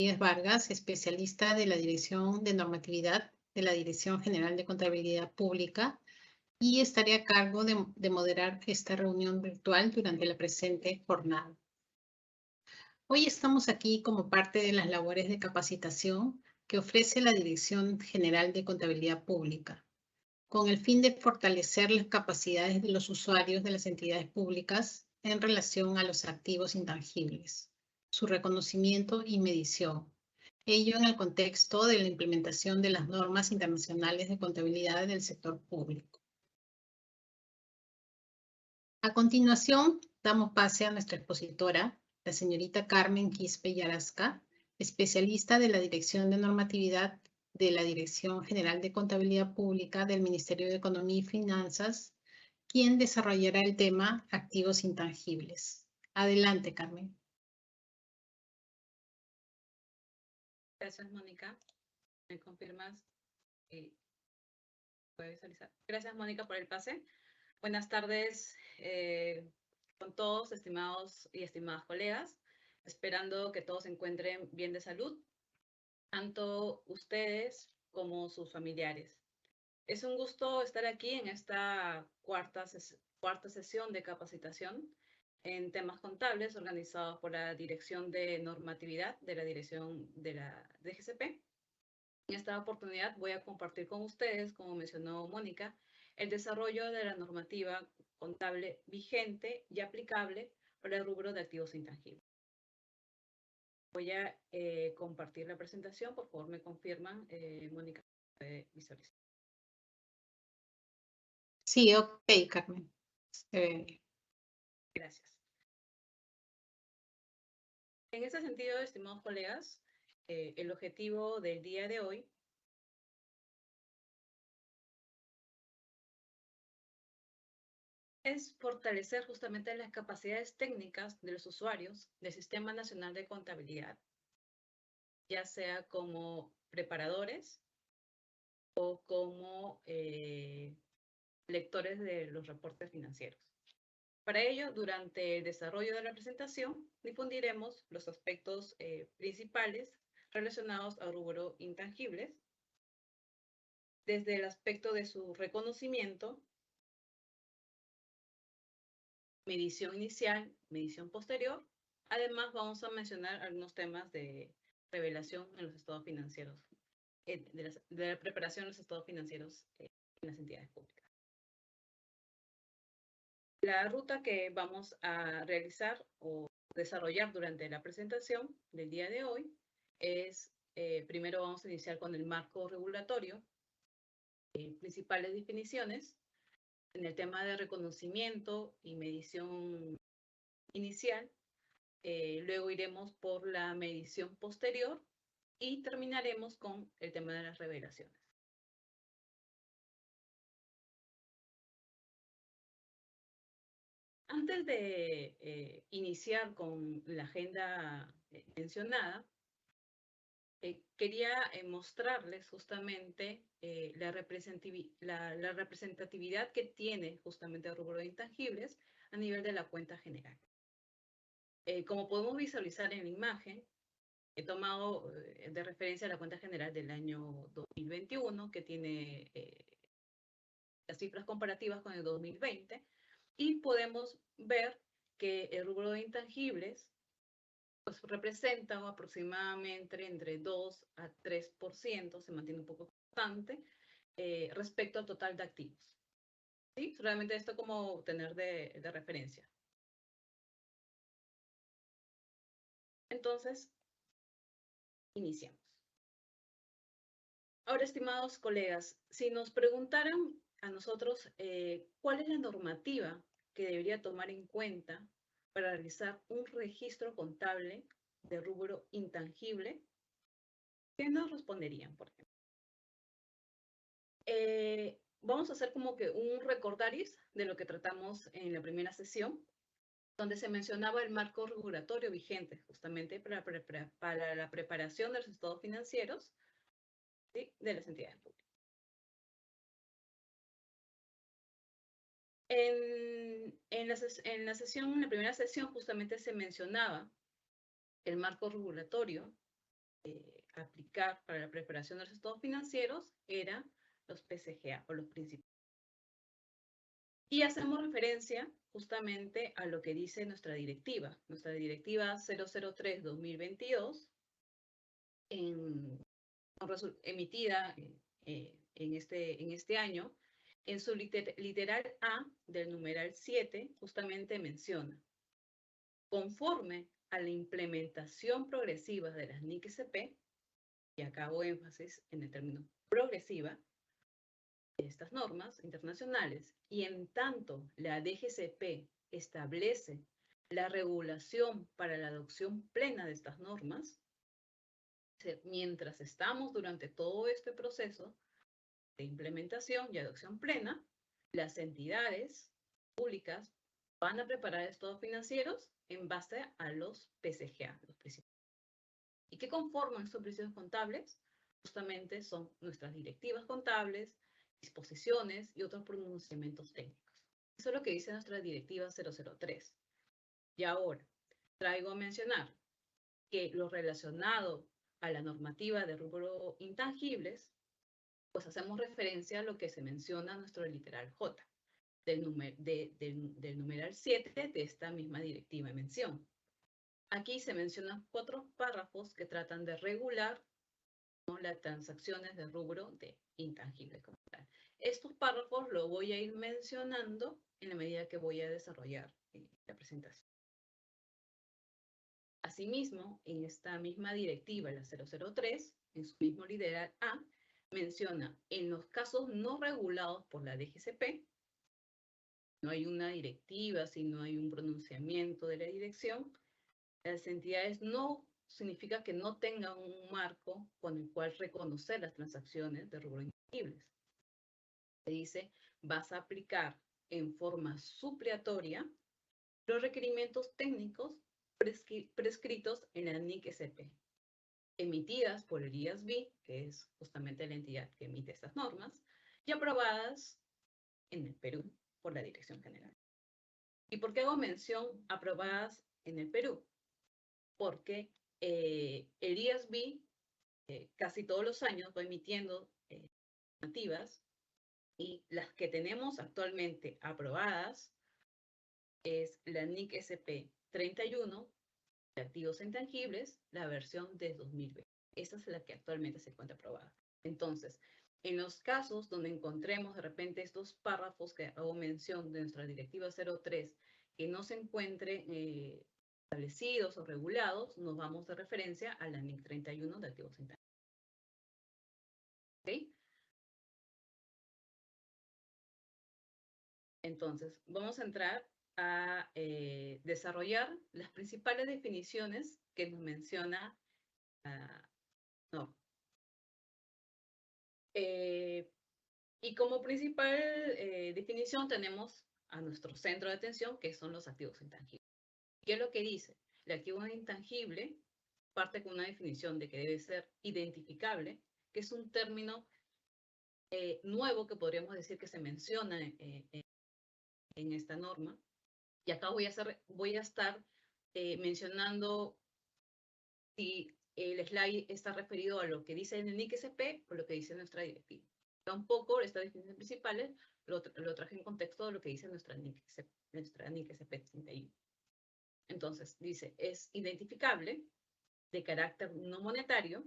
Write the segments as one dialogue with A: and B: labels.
A: Rodríguez Vargas, especialista de la Dirección de Normatividad de la Dirección General de Contabilidad Pública, y estaré a cargo de moderar esta reunión virtual durante la presente jornada. Hoy estamos aquí como parte de las labores de capacitación que ofrece la Dirección General de Contabilidad Pública, con el fin de fortalecer las capacidades de los usuarios de las entidades públicas en relación a los activos intangibles, su reconocimiento y medición. Ello en el contexto de la implementación de las normas internacionales de contabilidad del sector público. A continuación, damos pase a nuestra expositora, la señorita Carmen Quispe Yarasca, especialista de la Dirección de Normatividad de la Dirección General de Contabilidad Pública del Ministerio de Economía y Finanzas, quien desarrollará el tema activos intangibles. Adelante, Carmen.
B: Gracias, Mónica. ¿Me confirmas? ¿Puede visualizar? Gracias, Mónica, por el pase. Buenas tardes con todos, estimados y estimadas colegas. Esperando que todos se encuentren bien de salud, tanto ustedes como sus familiares. Es un gusto estar aquí en esta cuarta sesión de capacitación en temas contables organizados por la Dirección de Normatividad de la Dirección de la DGCP. En esta oportunidad voy a compartir con ustedes, como mencionó Mónica, el desarrollo de la normativa contable vigente y aplicable para el rubro de activos intangibles. Voy a compartir la presentación. Por favor, me confirman, Mónica, puede visualizar.
A: Sí, ok, Carmen.
B: Gracias. En ese sentido, estimados colegas, el objetivo del día de hoy es fortalecer justamente las capacidades técnicas de los usuarios del Sistema Nacional de Contabilidad, ya sea como preparadores o como lectores de los reportes financieros. Para ello, durante el desarrollo de la presentación, difundiremos los aspectos principales relacionados al rubro intangibles, desde el aspecto de su reconocimiento, medición inicial, medición posterior. Además, vamos a mencionar algunos temas de revelación en los estados financieros, de la preparación de los estados financieros en las entidades públicas. La ruta que vamos a realizar o desarrollar durante la presentación del día de hoy es, primero vamos a iniciar con el marco regulatorio, principales definiciones en el tema de reconocimiento y medición inicial. Luego iremos por la medición posterior y terminaremos con el tema de las revelaciones. Antes de iniciar con la agenda mencionada, quería mostrarles justamente la representatividad que tiene justamente el rubro de intangibles a nivel de la cuenta general. Como podemos visualizar en la imagen, he tomado de referencia la cuenta general del año 2021, que tiene las cifras comparativas con el 2020, y podemos ver que el rubro de intangibles pues, representa aproximadamente entre 2 a 3%, se mantiene un poco constante, respecto al total de activos. ¿Sí? Solamente esto como tener de referencia. Entonces, iniciamos. Ahora, estimados colegas, si nos preguntaran a nosotros cuál es la normativa que debería tomar en cuenta para realizar un registro contable de rubro intangible, ¿qué nos responderían, por ejemplo? Vamos a hacer como que un recordaris de lo que tratamos en la primera sesión, donde se mencionaba el marco regulatorio vigente justamente para la preparación de los estados financieros, ¿sí?, de las entidades públicas. En la primera sesión justamente se mencionaba el marco regulatorio aplicar para la preparación de los estados financieros eran los PCGA o los principios. Y hacemos referencia justamente a lo que dice nuestra directiva 003-2022, emitida en este año. En su literal A del numeral 7, justamente menciona: conforme a la implementación progresiva de las NIC-SP, y acá hago énfasis en el término progresiva, de estas normas internacionales, y en tanto la DGCP establece la regulación para la adopción plena de estas normas, mientras estamos durante todo este proceso de implementación y adopción plena, las entidades públicas van a preparar estados financieros en base a los PCGA, los principios. ¿Y qué conforman estos principios contables? Justamente son nuestras directivas contables, disposiciones y otros pronunciamientos técnicos. Eso es lo que dice nuestra directiva 003. Y ahora traigo a mencionar que lo relacionado a la normativa de rubro intangibles, pues hacemos referencia a lo que se menciona en nuestro literal J, del numeral 7 de esta misma directiva de mención. Aquí se mencionan 4 párrafos que tratan de regular, ¿no?, las transacciones de rubro de intangible como tal. Estos párrafos los voy a ir mencionando en la medida que voy a desarrollar la presentación. Asimismo, en esta misma directiva, la 003, en su mismo literal A, menciona: en los casos no regulados por la DGCP, no hay una directiva, sino hay un pronunciamiento de la dirección, las entidades no significa que no tengan un marco con el cual reconocer las transacciones de rubro intangibles. Se dice: vas a aplicar en forma supletoria los requerimientos técnicos prescritos en la NIC-SP, emitidas por el IASB, que es justamente la entidad que emite estas normas, y aprobadas en el Perú por la Dirección General. ¿Y por qué hago mención aprobadas en el Perú? Porque el IASB casi todos los años va emitiendo normativas, y las que tenemos actualmente aprobadas es la NIC-SP 31, de activos intangibles, la versión de 2020. Esa es la que actualmente se encuentra aprobada. Entonces, en los casos donde encontremos de repente estos párrafos que hago mención de nuestra directiva 03 que no se encuentren establecidos o regulados, nos vamos de referencia a la NIC 31 de activos intangibles. ¿Ok? Entonces, vamos a entrar a desarrollar las principales definiciones que nos menciona y como principal definición tenemos a nuestro centro de atención, que son los activos intangibles. ¿Qué es lo que dice? El activo intangible parte con una definición de que debe ser identificable, que es un término nuevo que podríamos decir que se menciona en esta norma. Y acá voy a estar mencionando si el slide está referido a lo que dice en el NIC-SP o lo que dice nuestra directiva. Tampoco estas definiciones principales lo traje en contexto de lo que dice nuestra NIC-SP 31. Entonces, dice: es identificable, de carácter no monetario,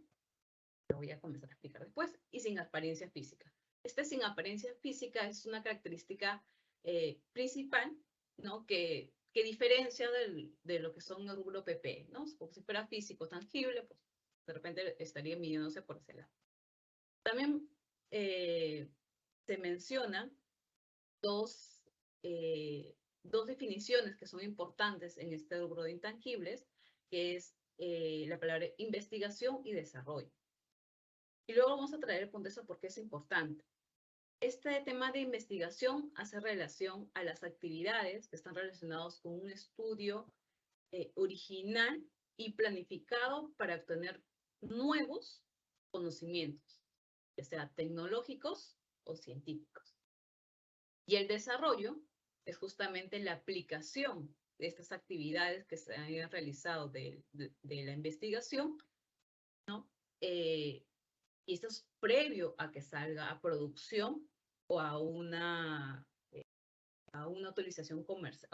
B: lo voy a comenzar a explicar después, y sin apariencia física. Sin apariencia física es una característica principal, ¿no?, que diferencia de lo que son el rubro PP, ¿no? Como si fuera físico, tangible, pues de repente estaría midiéndose por ese lado. También se mencionan dos definiciones que son importantes en este rubro de intangibles, que es la palabra investigación y desarrollo. Y luego vamos a traer el punto de eso porque es importante. Este tema de investigación hace relación a las actividades que están relacionadas con un estudio original y planificado para obtener nuevos conocimientos, ya sea tecnológicos o científicos. Y el desarrollo es justamente la aplicación de estas actividades que se han realizado de la investigación, ¿no?, y esto es previo a que salga a producción o a una utilización comercial,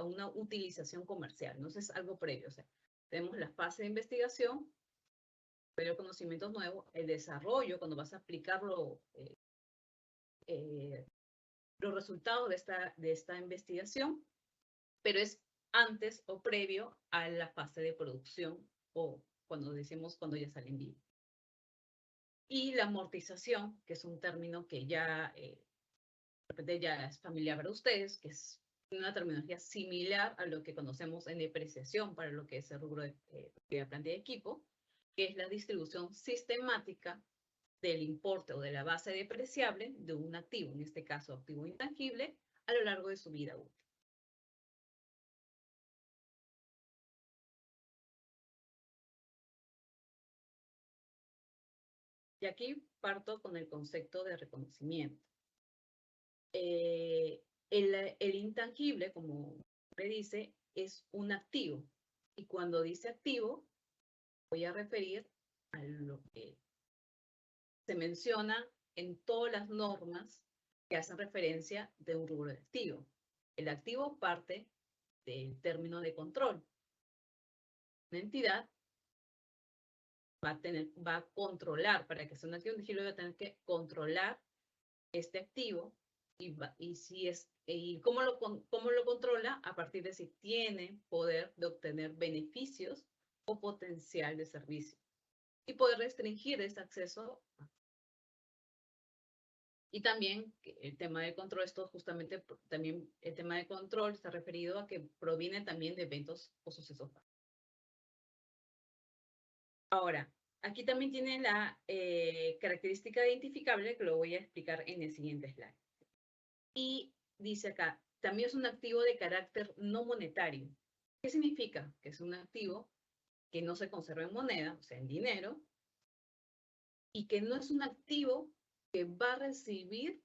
B: ¿no? Eso es algo previo. O sea, tenemos la fase de investigación, pero conocimientos nuevos, el desarrollo, cuando vas a aplicar los resultados de esta investigación, pero es antes o previo a la fase de producción o cuando decimos cuando ya sale en vivo. Y la amortización, que es un término que ya, de repente ya es familiar para ustedes, que es una terminología similar a lo que conocemos en depreciación para lo que es el rubro de planta de equipo, que es la distribución sistemática del importe o de la base depreciable de un activo, en este caso activo intangible, a lo largo de su vida útil. Y aquí parto con el concepto de reconocimiento. El intangible, como me dice, es un activo. Y cuando dice activo, voy a referir a lo que se menciona en todas las normas que hacen referencia de un rubro de activo. El activo parte del término de control. Una entidad va a controlar, para que sea un activo intangible, va a tener que controlar este activo y cómo lo controla a partir de si tiene poder de obtener beneficios o potencial de servicio y poder restringir ese acceso. Y también el tema de control, esto justamente también el tema de control está referido a que proviene también de eventos o sucesos. Ahora, aquí también tiene la característica identificable que lo voy a explicar en el siguiente slide. Y dice acá, también es un activo de carácter no monetario. ¿Qué significa? Que es un activo que no se conserva en moneda, o sea, en dinero, y que no es un activo que va a recibir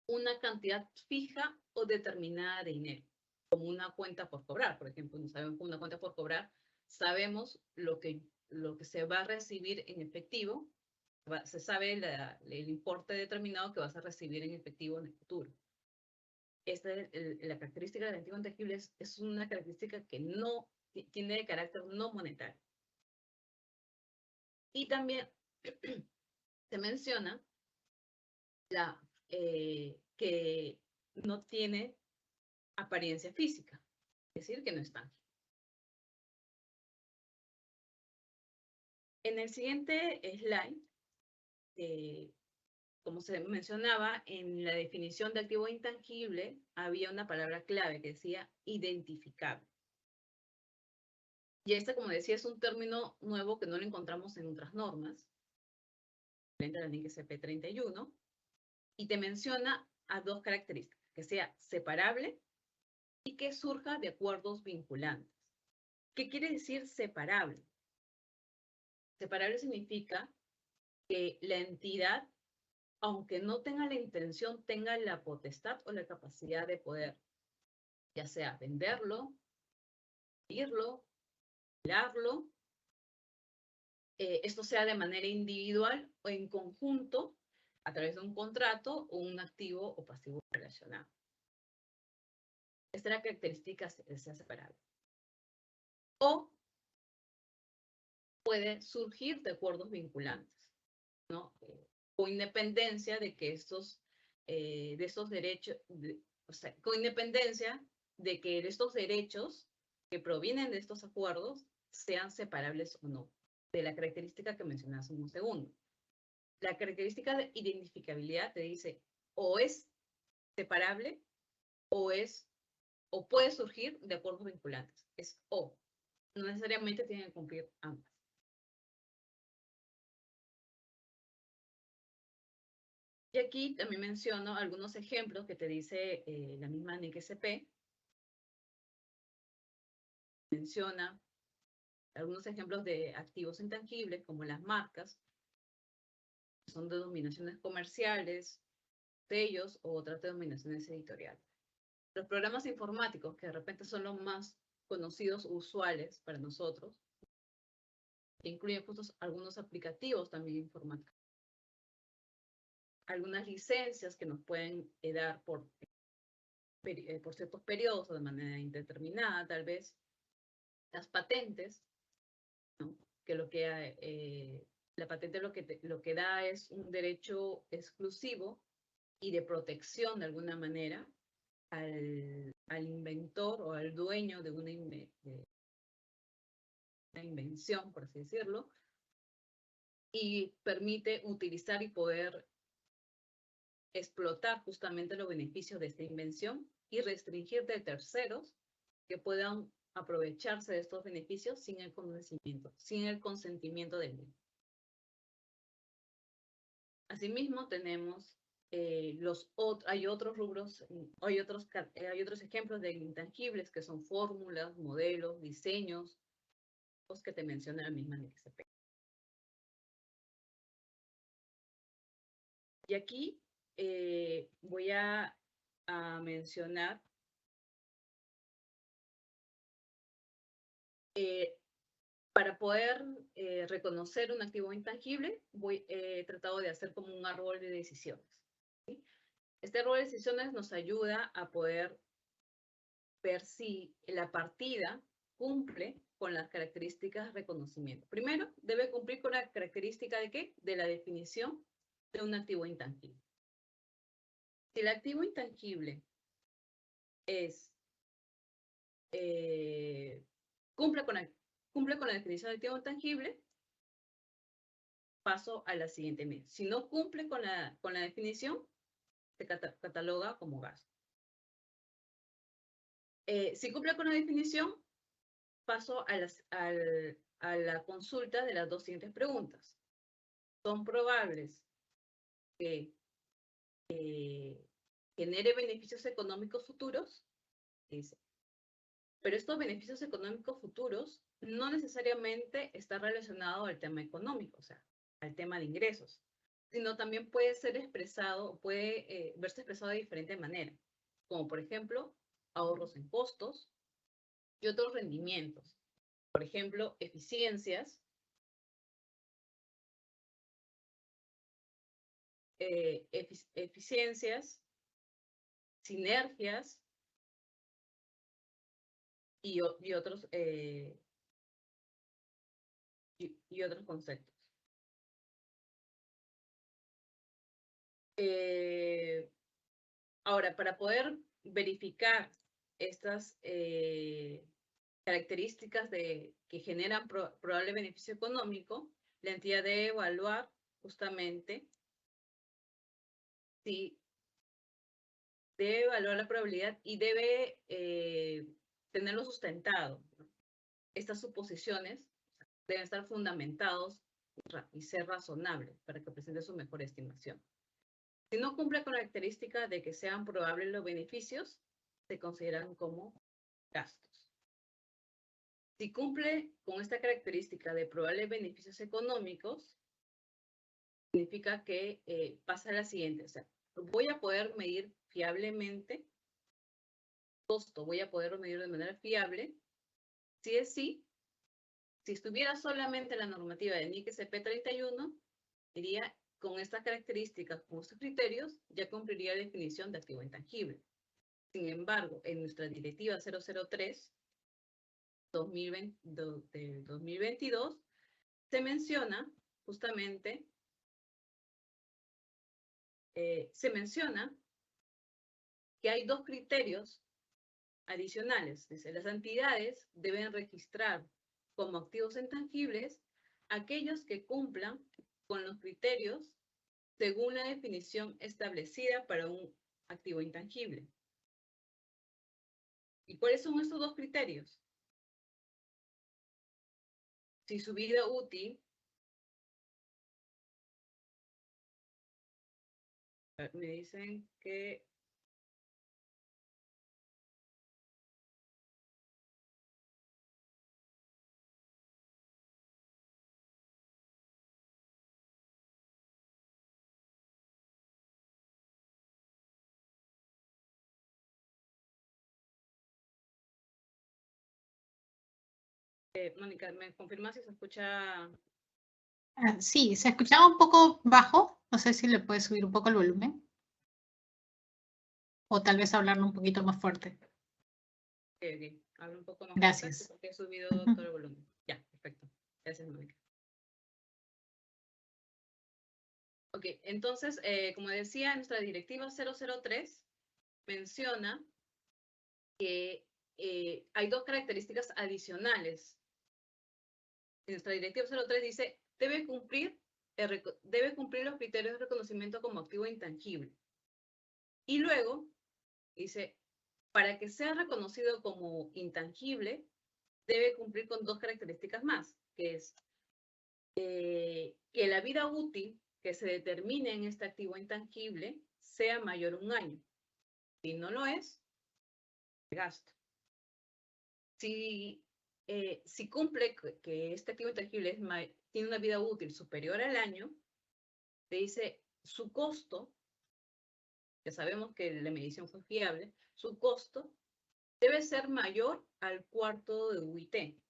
B: una cantidad fija o determinada de dinero, como una cuenta por cobrar, por ejemplo. No sabemos una cuenta por cobrar, sabemos lo que se va a recibir en efectivo, se sabe el importe determinado que vas a recibir en efectivo en el futuro. La característica del activo intangible es una característica que no tiene de carácter no monetario. Y también se menciona que no tiene apariencia física, es decir, que no es tangible. En el siguiente slide, como se mencionaba, en la definición de activo intangible había una palabra clave que decía identificable. Y este, como decía, es un término nuevo que no lo encontramos en otras normas, frente a la NIC-CP 31, y te menciona a dos características, que sea separable y que surja de acuerdos vinculantes. ¿Qué quiere decir separable? Separable significa que la entidad, aunque no tenga la intención, tenga la potestad o la capacidad de poder, ya sea venderlo, irlo, alquilarlo, esto sea de manera individual o en conjunto a través de un contrato o un activo o pasivo relacionado. Esta es la característica de ser separable. O puede surgir de acuerdos vinculantes, ¿no? Con independencia de que de estos derechos, o sea, con independencia de que estos derechos que provienen de estos acuerdos sean separables o no, de la característica que mencionas en un segundo. La característica de identificabilidad te dice o es separable o puede surgir de acuerdos vinculantes. Es o. No necesariamente tienen que cumplir ambas. Y aquí también menciono algunos ejemplos que te dice la misma NIC-CP. Menciona algunos ejemplos de activos intangibles, como las marcas, que son denominaciones comerciales, sellos o otras denominaciones editoriales. Los programas informáticos, que de repente son los más conocidos, usuales para nosotros, que incluyen algunos aplicativos también informáticos. Algunas licencias que nos pueden dar por ciertos periodos o de manera indeterminada, tal vez. Las patentes, ¿no? Que la patente lo que da es un derecho exclusivo y de protección de alguna manera al inventor o al dueño de una invención, por así decirlo, y permite utilizar y poder explotar justamente los beneficios de esta invención y restringir de terceros que puedan aprovecharse de estos beneficios sin el consentimiento del mismo. Asimismo, tenemos hay otros rubros, hay otros ejemplos de intangibles que son fórmulas, modelos, diseños, los que te menciona la misma NXP. Y aquí voy a mencionar para poder reconocer un activo intangible, he tratado de hacer como un árbol de decisiones. ¿Sí? Este árbol de decisiones nos ayuda a poder ver si la partida cumple con las características de reconocimiento. Primero, debe cumplir con la característica de ¿qué? De la definición de un activo intangible. Si el activo intangible cumple con la definición de activo intangible, paso a la siguiente medida. Si no cumple con la definición, se cataloga como gasto. Si cumple con la definición, paso a la consulta de las dos siguientes preguntas. ¿Son probables que genere beneficios económicos futuros? Dice. Pero estos beneficios económicos futuros no necesariamente están relacionados al tema económico, o sea, al tema de ingresos, sino también puede ser expresado, puede verse expresado de diferente manera, como por ejemplo, ahorros en costos y otros rendimientos. Por ejemplo, eficiencias, sinergias y otros conceptos. Ahora, para poder verificar estas características que generan probable beneficio económico, la entidad debe evaluar justamente si debe evaluar la probabilidad y debe tenerlo sustentado, ¿no? Estas suposiciones deben estar fundamentados y ser razonables para que presente su mejor estimación. Si no cumple con la característica de que sean probables los beneficios, se consideran como gastos. Si cumple con esta característica de probables beneficios económicos, significa que pasa a la siguiente. O sea, voy a poder medir fiablemente costo, voy a poder medir de manera fiable. Si es sí, si estuviera solamente la normativa de NIC CP 31, diría con estas características, con estos criterios, ya cumpliría la definición de activo intangible. Sin embargo, en nuestra directiva 003 del 2022, se menciona justamente, que hay dos criterios adicionales. Dice, las entidades deben registrar como activos intangibles aquellos que cumplan con los criterios según la definición establecida para un activo intangible. ¿Y cuáles son estos dos criterios? Si su vida útil me dicen que Mónica, ¿me confirma si se escucha?
A: Sí, se escuchaba un poco bajo. No sé si le puedes subir un poco el volumen. O tal vez hablarlo un poquito más fuerte.
B: Ok. Hablo un poco más fuerte, sí,
A: Gracias.
B: porque he subido
A: Ujú.
B: todo el volumen. Ya, perfecto. Gracias, Mónica. Ok, entonces, como decía, nuestra directiva 003 menciona que hay dos características adicionales. Nuestra directiva 03 dice, debe cumplir los criterios de reconocimiento como activo intangible. Y luego dice, para que sea reconocido como intangible, debe cumplir con dos características más, que es que la vida útil que se determine en este activo intangible sea mayor a un año. Si no lo es, gasto. Si cumple que este activo intangible tiene una vida útil superior al año, te dice su costo, ya sabemos que la medición fue fiable, su costo debe ser mayor al cuarto de UIT,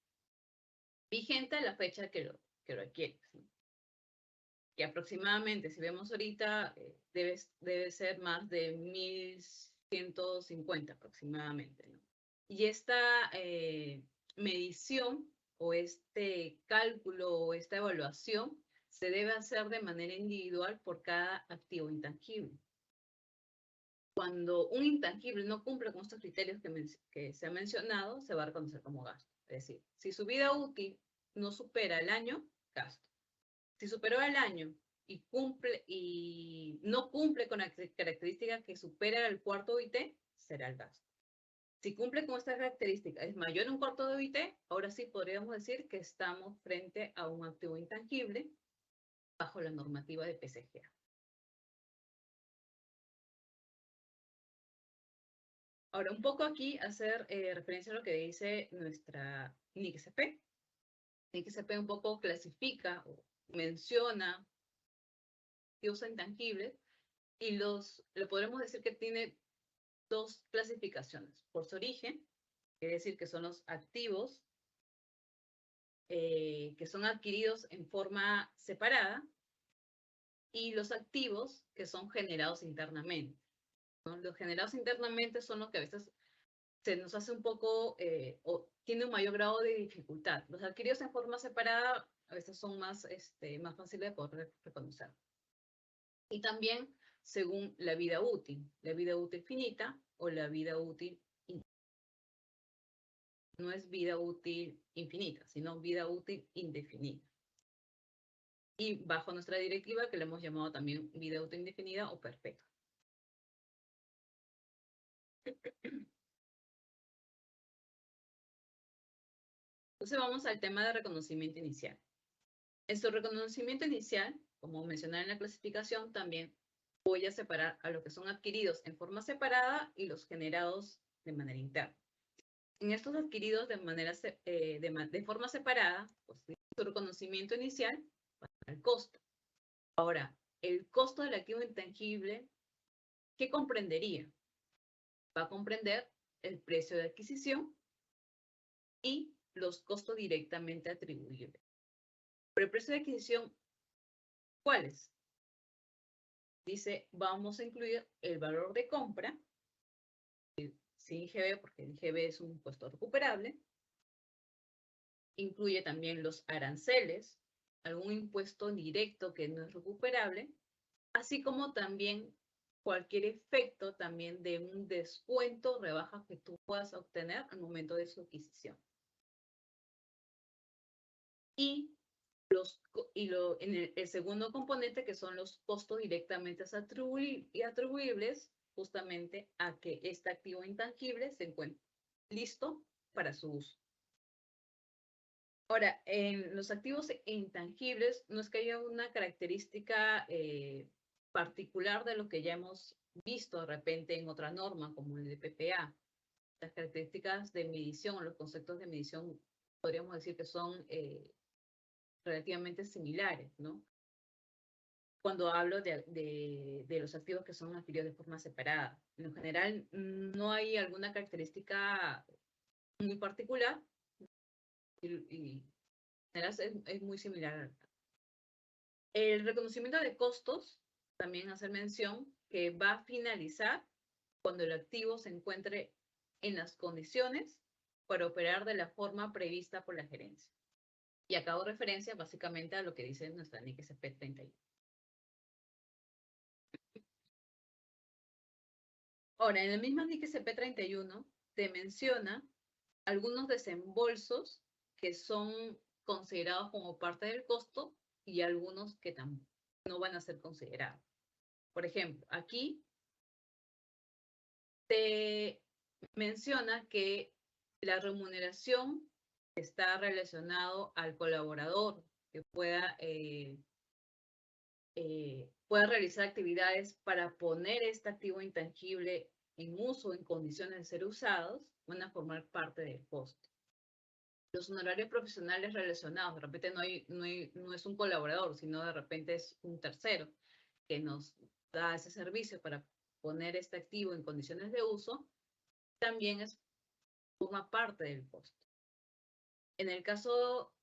B: vigente a la fecha que lo adquieres, ¿no? Que aproximadamente, si vemos ahorita, debe ser más de 1.150 aproximadamente, ¿no? Y esta medición o este cálculo o esta evaluación se debe hacer de manera individual por cada activo intangible. Cuando un intangible no cumple con estos criterios que se han mencionado, se va a reconocer como gasto. Es decir, si su vida útil no supera el año, gasto. Si superó el año y no cumple con la característica que supera el cuarto OIT, será el gasto. Si cumple con esta característica, es mayor a un cuarto de OIT, ahora sí podríamos decir que estamos frente a un activo intangible bajo la normativa de PCGA. Ahora, un poco aquí hacer referencia a lo que dice nuestra NICSP. NICSP un poco clasifica o menciona activos intangibles y le podremos decir que tiene dos clasificaciones. Por su origen, quiere decir que son los activos que son adquiridos en forma separada y los activos que son generados internamente, ¿no? Los generados internamente son los que a veces se nos hace un poco, o tiene un mayor grado de dificultad. Los adquiridos en forma separada a veces son más fáciles de poder reconocer. Y también según la vida útil finita o la vida útil no es vida útil infinita, sino vida útil indefinida. Y bajo nuestra directiva, que le hemos llamado también vida útil indefinida o perpetua. Entonces vamos al tema de reconocimiento inicial. En su reconocimiento inicial, como mencioné en la clasificación, también voy a separar a los que son adquiridos en forma separada y los generados de manera interna. En estos adquiridos de forma separada, pues, su reconocimiento inicial para el costo. Ahora, el costo del activo intangible, ¿qué comprendería? Va a comprender el precio de adquisición y los costos directamente atribuibles. Por el precio de adquisición, ¿cuáles? Dice, vamos a incluir el valor de compra, sin IGB, porque el IGB es un impuesto recuperable. Incluye también los aranceles, algún impuesto directo que no es recuperable, así como también cualquier efecto también de un descuento o rebaja que tú puedas obtener al momento de su adquisición. Y en el segundo componente, que son los costos directamente atribuibles justamente a que este activo intangible se encuentre listo para su uso. Ahora, en los activos intangibles no es que haya una característica particular de lo que ya hemos visto de repente en otra norma, como el de PPA. Las características de medición, los conceptos de medición, podríamos decir que son relativamente similares, ¿no? Cuando hablo de los activos que son adquiridos de forma separada. En general, no hay alguna característica muy particular, y es muy similar. El reconocimiento de costos, también hacer mención que va a finalizar cuando el activo se encuentre en las condiciones para operar de la forma prevista por la gerencia. Y acá hago referencia básicamente a lo que dice nuestra NIC SP 31. Ahora, en el mismo NIC SP 31 te menciona algunos desembolsos que son considerados como parte del costo y algunos que no van a ser considerados. Por ejemplo, aquí te menciona que la remuneración está relacionado al colaborador que pueda realizar actividades para poner este activo intangible en uso en condiciones de ser usados, van a formar parte del costo. Los honorarios profesionales relacionados, de repente no es un colaborador, sino de repente es un tercero que nos da ese servicio para poner este activo en condiciones de uso, también forma parte del costo. En el caso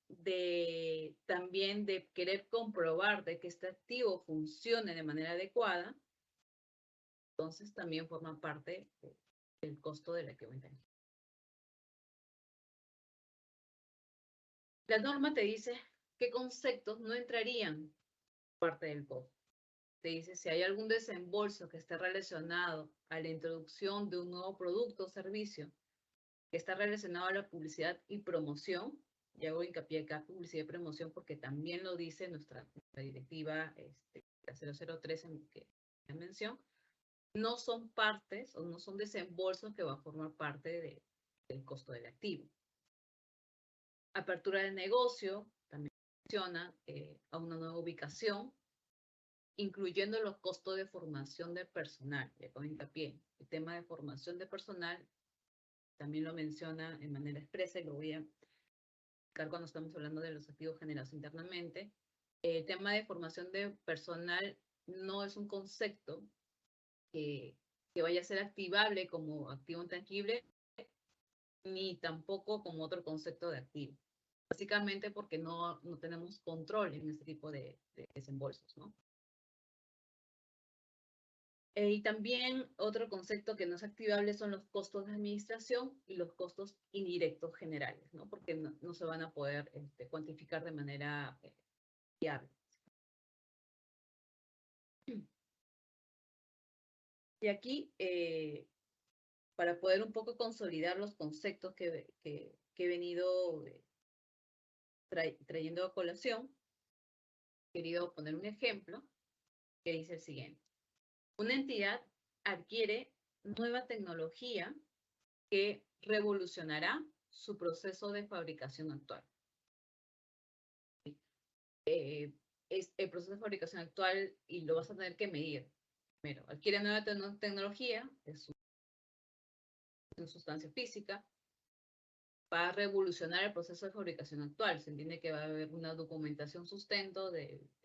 B: también de querer comprobar de que este activo funcione de manera adecuada, entonces también forma parte del costo del activo intangible. La norma te dice qué conceptos no entrarían parte del costo. Te dice si hay algún desembolso que esté relacionado a la introducción de un nuevo producto o servicio que está relacionado a la publicidad y promoción, y hago hincapié acá publicidad y promoción porque también lo dice nuestra directiva 003 que mencioné, no son partes o no son desembolsos que van a formar parte del costo del activo. Apertura de negocio, también menciona a una nueva ubicación, incluyendo los costos de formación de personal. Le pongo hincapié. El tema de formación de personal también lo menciona en manera expresa y lo voy a explicar cuando estamos hablando de los activos generados internamente. El tema de formación de personal no es un concepto que vaya a ser activable como activo intangible, ni tampoco como otro concepto de activo. Básicamente porque no tenemos control en este tipo de desembolsos, ¿no? Y también otro concepto que no es activable son los costos de administración y los costos indirectos generales, ¿no? Porque no se van a poder cuantificar de manera fiable. Y aquí, para poder un poco consolidar los conceptos que he venido trayendo a colación, he querido poner un ejemplo que dice el siguiente. Una entidad adquiere nueva tecnología que revolucionará su proceso de fabricación actual. Es el proceso de fabricación actual y lo vas a tener que medir. Primero, adquiere nueva tecnología, es una sustancia física, va a revolucionar el proceso de fabricación actual. Se entiende que va a haber una documentación sustento del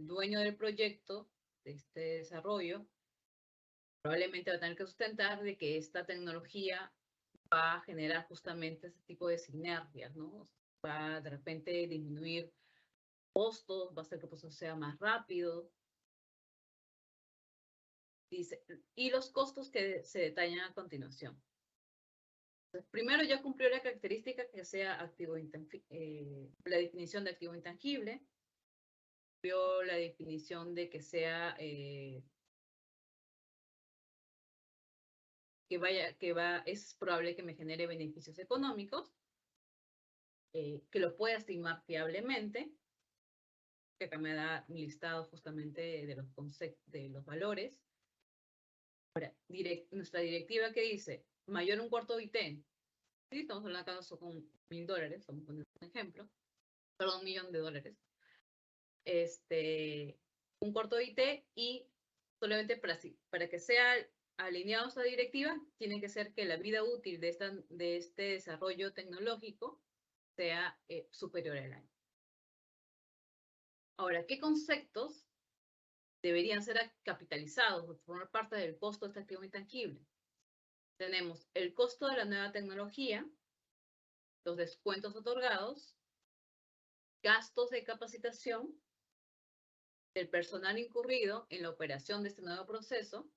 B: dueño del proyecto, de este desarrollo. Probablemente va a tener que sustentar de que esta tecnología va a generar justamente ese tipo de sinergias, ¿no? Va a de repente disminuir costos, va a hacer que el proceso sea más rápido. Dice, y los costos que se detallan a continuación. Entonces, primero ya cumplió la característica que sea activo la definición de activo intangible, cumplió la definición de que sea es probable que me genere beneficios económicos, que lo pueda estimar fiablemente, que acá me da un listado justamente de los conceptos, de los valores. Ahora, nuestra directiva que dice mayor un cuarto de IT, ¿sí? Estamos hablando acá con $1.000, vamos a poner un ejemplo, perdón, $1.000.000. Un cuarto de IT y solamente para que sea alineado a esta directiva, tiene que ser que la vida útil de este desarrollo tecnológico sea superior al año. Ahora, ¿qué conceptos deberían ser capitalizados o formar parte del costo de este activo intangible? tenemos el costo de la nueva tecnología, los descuentos otorgados, gastos de capacitación, el personal incurrido en la operación de este nuevo proceso,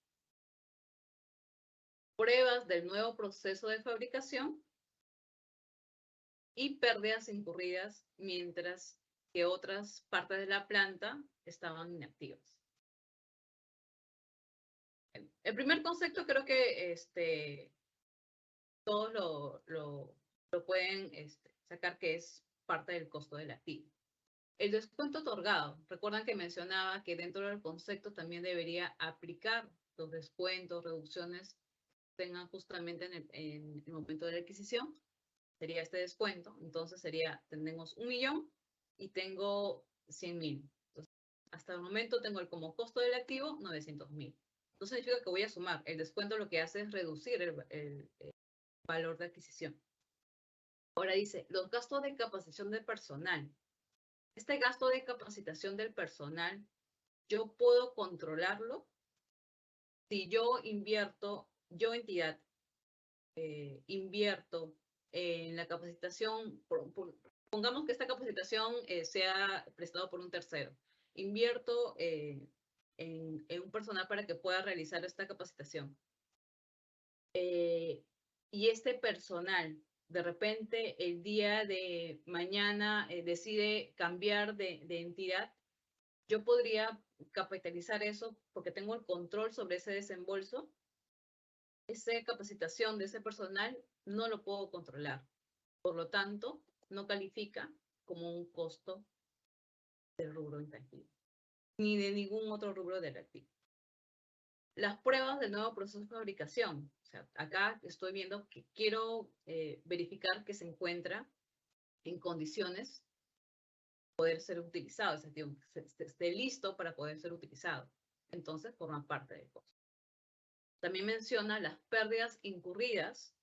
B: pruebas del nuevo proceso de fabricación y pérdidas incurridas mientras que otras partes de la planta estaban inactivas. El primer concepto creo que todos lo pueden sacar, que es parte del costo del activo. El descuento otorgado. Recuerdan que mencionaba que dentro del concepto también debería aplicar los descuentos, reducciones que tengan justamente en el momento de la adquisición. Sería este descuento. Entonces tenemos 1 millón y tengo 100.000. Entonces, hasta el momento tengo como costo del activo 900.000. Entonces significa que voy a sumar. El descuento lo que hace es reducir el valor de adquisición. Ahora dice, los gastos de capacitación del personal. Este gasto de capacitación del personal, yo puedo controlarlo si yo entidad, invierto en la capacitación, pongamos que esta capacitación sea prestada por un tercero. Invierto en un personal para que pueda realizar esta capacitación. Y este personal, de repente, el día de mañana decide cambiar de entidad, yo podría capitalizar eso porque tengo el control sobre ese desembolso. Esa capacitación de ese personal no lo puedo controlar. Por lo tanto, no califica como un costo del rubro intangible, ni de ningún otro rubro del activo. Las pruebas del nuevo proceso de fabricación. O sea, acá estoy viendo que quiero verificar que se encuentra en condiciones de poder ser utilizado, es decir, que esté listo para poder ser utilizado. Entonces, forma parte del costo. También menciona las pérdidas incurridas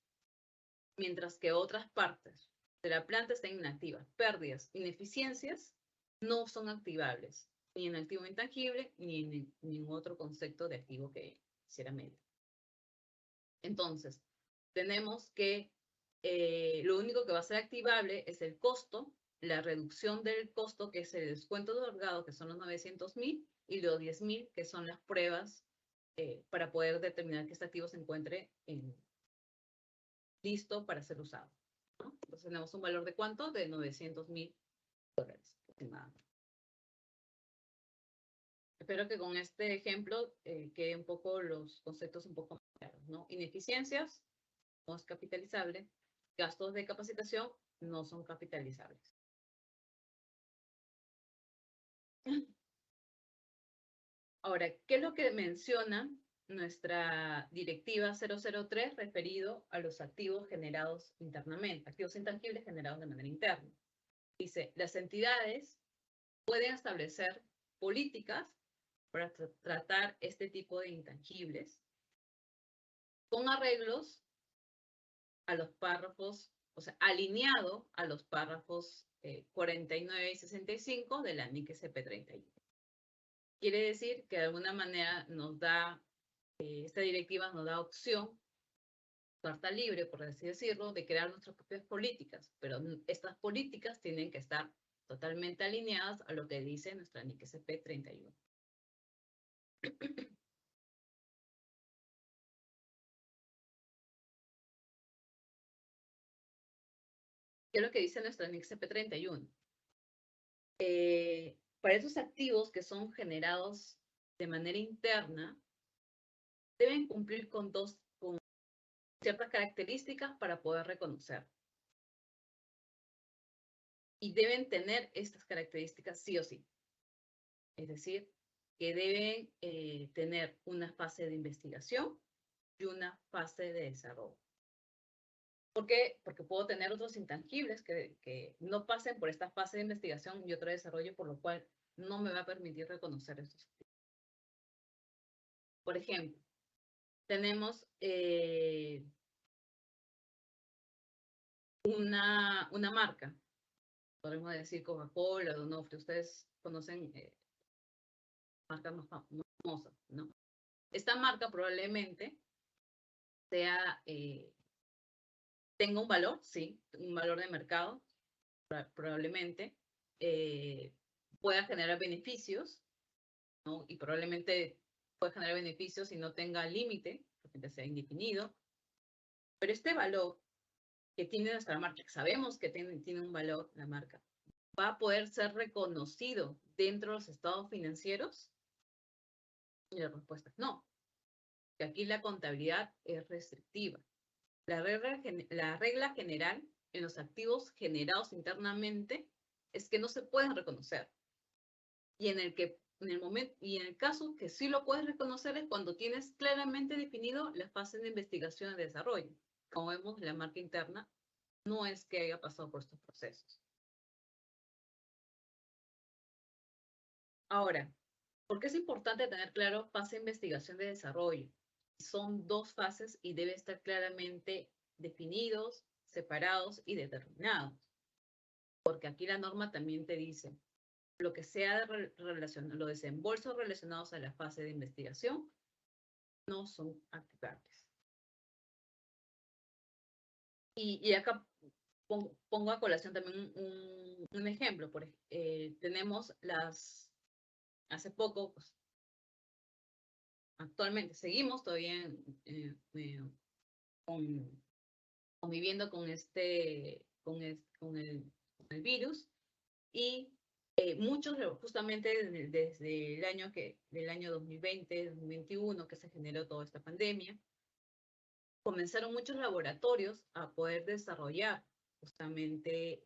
B: mientras que otras partes de la planta estén inactivas. Pérdidas, ineficiencias no son activables, ni en activo intangible, ni en ningún otro concepto de activo que quisiera medir. Entonces, tenemos que lo único que va a ser activable es el costo, la reducción del costo, que es el descuento otorgado, que son los 900.000, y los 10.000, que son las pruebas para poder determinar que este activo se encuentre listo para ser usado, ¿no? Entonces tenemos un valor de ¿cuánto? De $900.000 aproximadamente. Espero que con este ejemplo queden un poco los conceptos un poco más claros, ¿no? Ineficiencias no es capitalizable, gastos de capacitación no son capitalizables. Ahora, ¿qué es lo que menciona nuestra directiva 003 referido a los activos generados internamente, activos intangibles generados de manera interna? Dice, las entidades pueden establecer políticas para tratar este tipo de intangibles con arreglos a los párrafos, o sea, alineado a los párrafos 49 y 65 de la NIC CP31. Quiere decir que de alguna manera nos da, esta directiva nos da opción, carta libre, por así decirlo, de crear nuestras propias políticas, pero estas políticas tienen que estar totalmente alineadas a lo que dice nuestra NIC CP31. ¿Qué es lo que dice nuestra NIC CP31? Para esos activos que son generados de manera interna, deben cumplir con ciertas características para poder reconocer. Y deben tener estas características sí o sí. Es decir, que deben tener una fase de investigación y una fase de desarrollo. ¿Por qué? Porque puedo tener otros intangibles que no pasen por esta fase de investigación y otro desarrollo, por lo cual no me va a permitir reconocer estos activos. Por ejemplo, tenemos una marca, podemos decir Coca-Cola, Donofrio, ustedes conocen marcas más famosas, ¿no? Esta marca probablemente sea, tenga un valor, sí, un valor de mercado, probablemente, pueda generar beneficios, ¿no? Y probablemente pueda generar beneficios y no tenga límite, porque sea indefinido. Pero este valor que tiene nuestra marca, sabemos que tiene un valor la marca, ¿va a poder ser reconocido dentro de los estados financieros? Y la respuesta es no. Que aquí la contabilidad es restrictiva. La regla general en los activos generados internamente es que no se pueden reconocer. Y en el caso que sí lo puedes reconocer es cuando tienes claramente definido la fase de investigación y desarrollo. Como vemos, la marca interna no es que haya pasado por estos procesos. Ahora, ¿por qué es importante tener claro fase de investigación de desarrollo? Son dos fases y debe estar claramente definidos, separados y determinados. Porque aquí la norma también te dice lo que sea los desembolsos relacionados a la fase de investigación no son activables. Y acá pongo a colación también un ejemplo. Tenemos hace poco, pues, actualmente seguimos todavía conviviendo con el virus y muchos, justamente desde del año 2020, 2021, que se generó toda esta pandemia, comenzaron muchos laboratorios a poder desarrollar justamente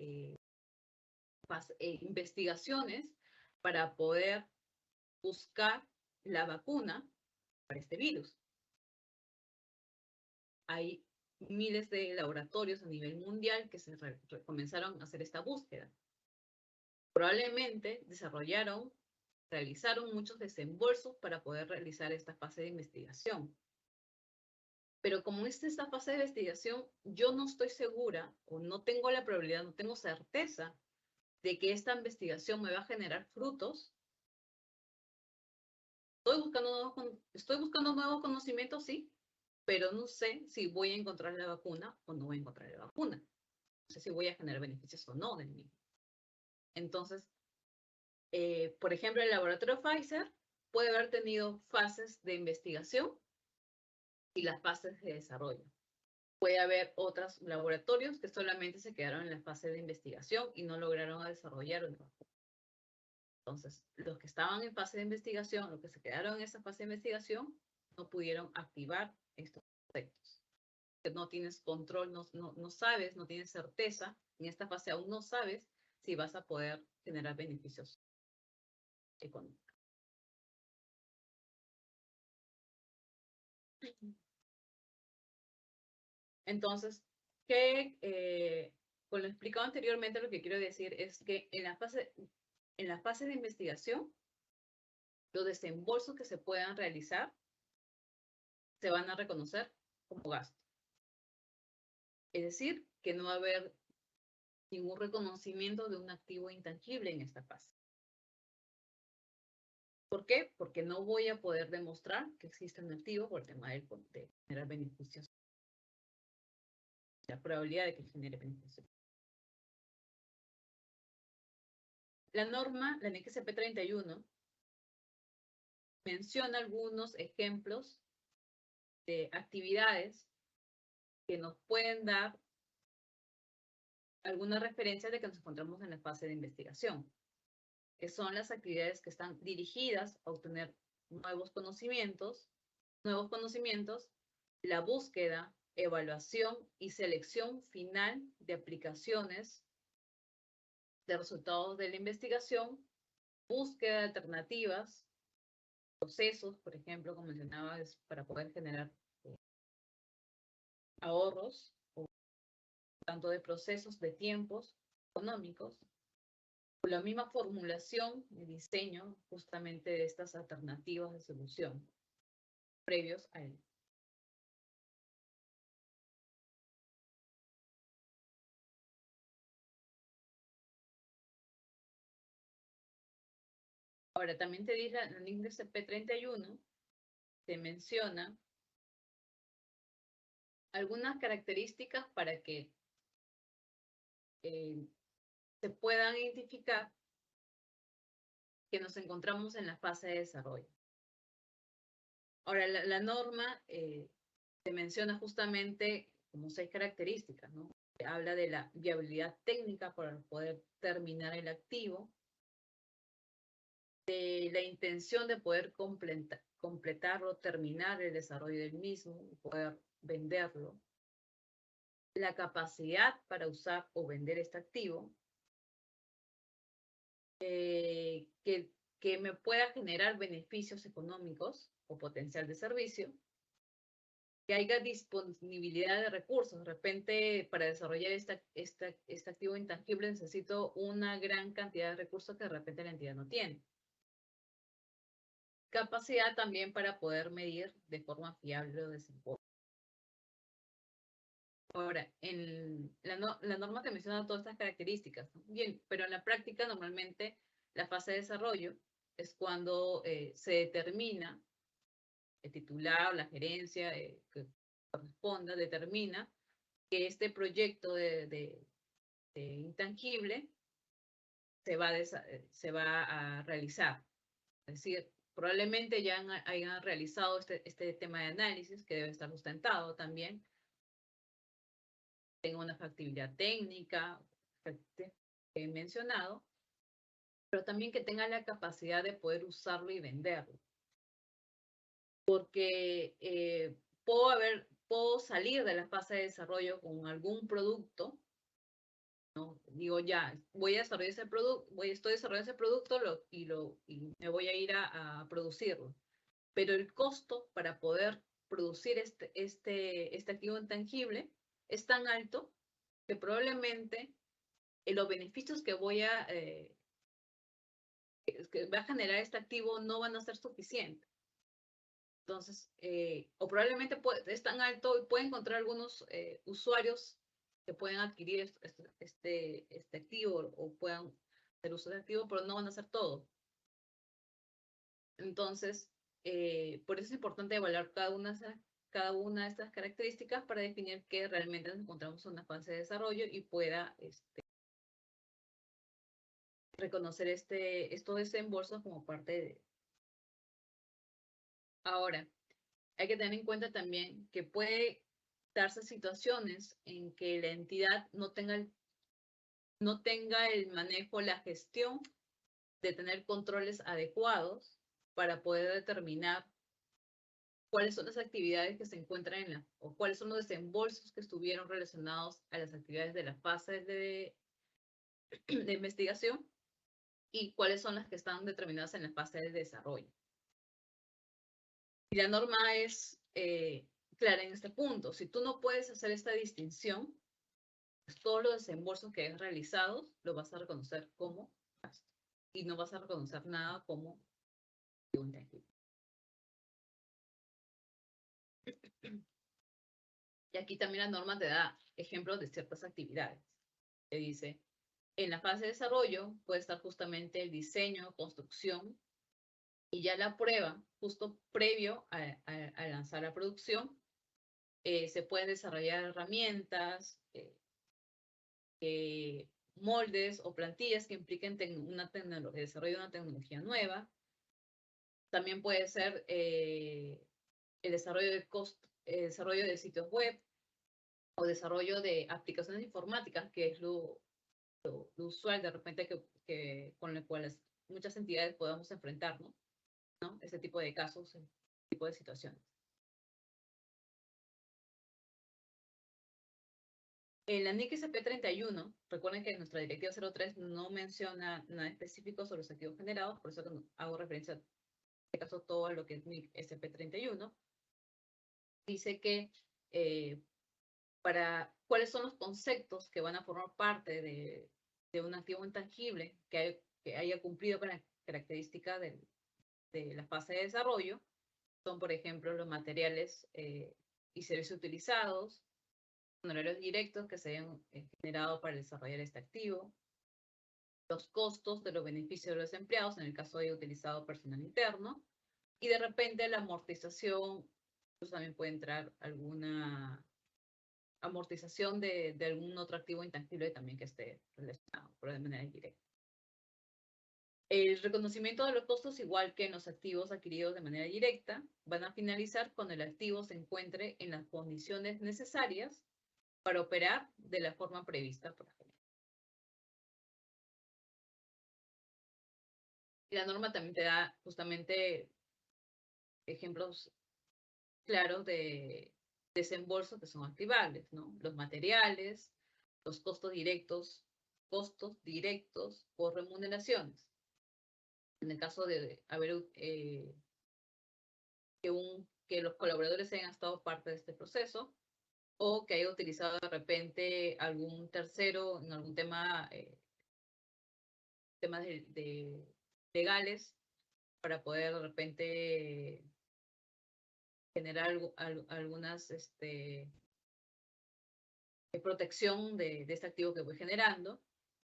B: investigaciones para poder buscar la vacuna para este virus. Hay miles de laboratorios a nivel mundial que comenzaron a hacer esta búsqueda. Probablemente realizaron muchos desembolsos para poder realizar esta fase de investigación. Pero como esta fase de investigación, yo no estoy segura o no tengo la probabilidad, no tengo certeza de que esta investigación me va a generar frutos. Estoy buscando nuevos conocimientos, sí, pero no sé si voy a encontrar la vacuna o no voy a encontrar la vacuna. No sé si voy a generar beneficios o no del mismo. Entonces, por ejemplo, el laboratorio Pfizer puede haber tenido fases de investigación y las fases de desarrollo. Puede haber otros laboratorios que solamente se quedaron en la fase de investigación y no lograron desarrollar una vacuna. Entonces, los que estaban en fase de investigación, los que se quedaron en esa fase de investigación, no pudieron activar estos aspectos. No tienes control, no sabes, no tienes certeza. En esta fase aún no sabes si vas a poder generar beneficios económicos. Entonces, con lo explicado anteriormente, lo que quiero decir es que en la fase de investigación, los desembolsos que se puedan realizar se van a reconocer como gasto. Es decir, que no va a haber ningún reconocimiento de un activo intangible en esta fase. ¿Por qué? Porque no voy a poder demostrar que existe un activo por el tema de generar beneficios. La probabilidad de que genere beneficios. La norma, la NXP 31, menciona algunos ejemplos de actividades que nos pueden dar alguna referencia de que nos encontramos en la fase de investigación, que son las actividades que están dirigidas a obtener nuevos conocimientos, la búsqueda, evaluación y selección final de aplicaciones de resultados de la investigación, búsqueda de alternativas, procesos, por ejemplo, como mencionaba, es para poder generar ahorros, o tanto de procesos, de tiempos económicos, o la misma formulación y diseño justamente de estas alternativas de solución previos a él. Ahora, también te dice la NICSP 31, te menciona algunas características para que se puedan identificar que nos encontramos en la fase de desarrollo. Ahora, la norma se menciona justamente como 6 características, ¿no? Habla de la viabilidad técnica para poder terminar el activo, de la intención de poder completarlo, terminar el desarrollo del mismo, poder venderlo, la capacidad para usar o vender este activo, que me pueda generar beneficios económicos o potencial de servicio, que haya disponibilidad de recursos. De repente, para desarrollar este activo intangible necesito una gran cantidad de recursos que de repente la entidad no tiene. Capacidad también para poder medir de forma fiable los desembolsos. Ahora, la norma te menciona todas estas características, ¿no? Bien, pero en la práctica normalmente la fase de desarrollo es cuando se determina, el titular, la gerencia que corresponda, determina que este proyecto de intangible se va a realizar. Es decir, probablemente ya hayan realizado este tema de análisis que debe estar sustentado también, tenga una factibilidad técnica, que he mencionado, pero también que tenga la capacidad de poder usarlo y venderlo. Porque puedo salir de la fase de desarrollo con algún producto, ¿no? Digo, ya, voy a desarrollar ese producto, estoy desarrollando ese producto y me voy a ir a producirlo. Pero el costo para poder producir este activo intangible es tan alto que probablemente los beneficios que que va a generar este activo no van a ser suficientes. Entonces, o probablemente es tan alto y puede encontrar algunos usuarios que pueden adquirir este activo o puedan hacer uso de activo, pero no van a hacer todo. Entonces, por eso es importante evaluar cada una de estas características para definir que realmente nos encontramos en una fase de desarrollo y pueda reconocer estos desembolsos como parte de. Ahora, hay que tener en cuenta también que puede darse situaciones en que la entidad no tenga el manejo, la gestión de tener controles adecuados para poder determinar cuáles son las actividades que se encuentran o cuáles son los desembolsos que estuvieron relacionados a las actividades de la fase de investigación y cuáles son las que están determinadas en la fase de desarrollo. Y la norma es clara en este punto. Si tú no puedes hacer esta distinción, pues todos los desembolsos que hayas realizado los vas a reconocer como gasto y no vas a reconocer nada como un tangible. Y aquí también la norma te da ejemplos de ciertas actividades. Te dice, en la fase de desarrollo puede estar justamente el diseño, construcción y ya la prueba, justo previo a lanzar la producción, se pueden desarrollar herramientas, moldes o plantillas que impliquen el desarrollo de una tecnología nueva. También puede ser el desarrollo de sitios web o desarrollo de aplicaciones informáticas, que es lo usual de repente con el cual muchas entidades podamos enfrentarnos, ¿no? Ese tipo de casos, ese tipo de situaciones. En la NIC SP31, recuerden que nuestra directiva 03 no menciona nada específico sobre los activos generados, por eso hago referencia, en este caso, todo a lo que es NIC SP31. Dice que cuáles son los conceptos que van a formar parte de un activo intangible que haya cumplido con la característica de la fase de desarrollo. Son, por ejemplo, los materiales y servicios utilizados, honorarios directos que se hayan generado para desarrollar este activo, los costos de los beneficios de los empleados, en el caso de utilizado personal interno, y de repente la amortización, pues también puede entrar alguna amortización de algún otro activo intangible también que esté relacionado, pero de manera indirecta. El reconocimiento de los costos, igual que en los activos adquiridos de manera directa, van a finalizar cuando el activo se encuentre en las condiciones necesarias para operar de la forma prevista por la ley. Y la norma también te da justamente ejemplos claros de desembolsos que son activables, ¿no? Los materiales, los costos directos por remuneraciones. En el caso de haber que los colaboradores hayan estado parte de este proceso o que haya utilizado de repente algún tercero en algún tema, temas legales para poder de repente generar algunas protección de este activo que voy generando.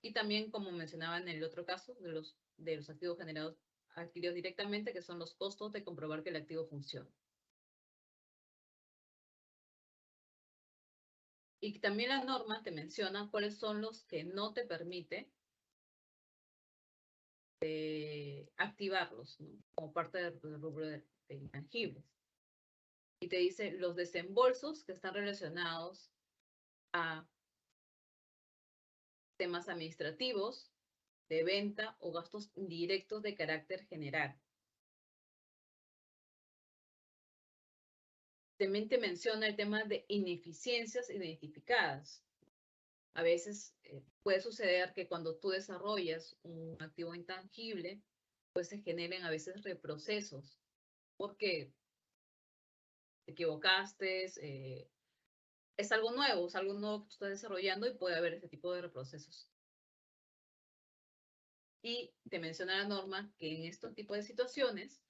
B: Y también, como mencionaba en el otro caso, de los activos adquiridos directamente, que son los costos de comprobar que el activo funciona. Y también la norma te menciona cuáles son los que no te permite activarlos, ¿no? Como parte del rubro de intangibles. Y te dice los desembolsos que están relacionados a temas administrativos, de venta o gastos indirectos de carácter general. También te menciona el tema de ineficiencias identificadas. A veces puede suceder que cuando tú desarrollas un activo intangible, pues se generen a veces reprocesos, porque te equivocaste, es algo nuevo que tú estás desarrollando y puede haber ese tipo de reprocesos. Y te menciona la norma que en estos tipos de situaciones,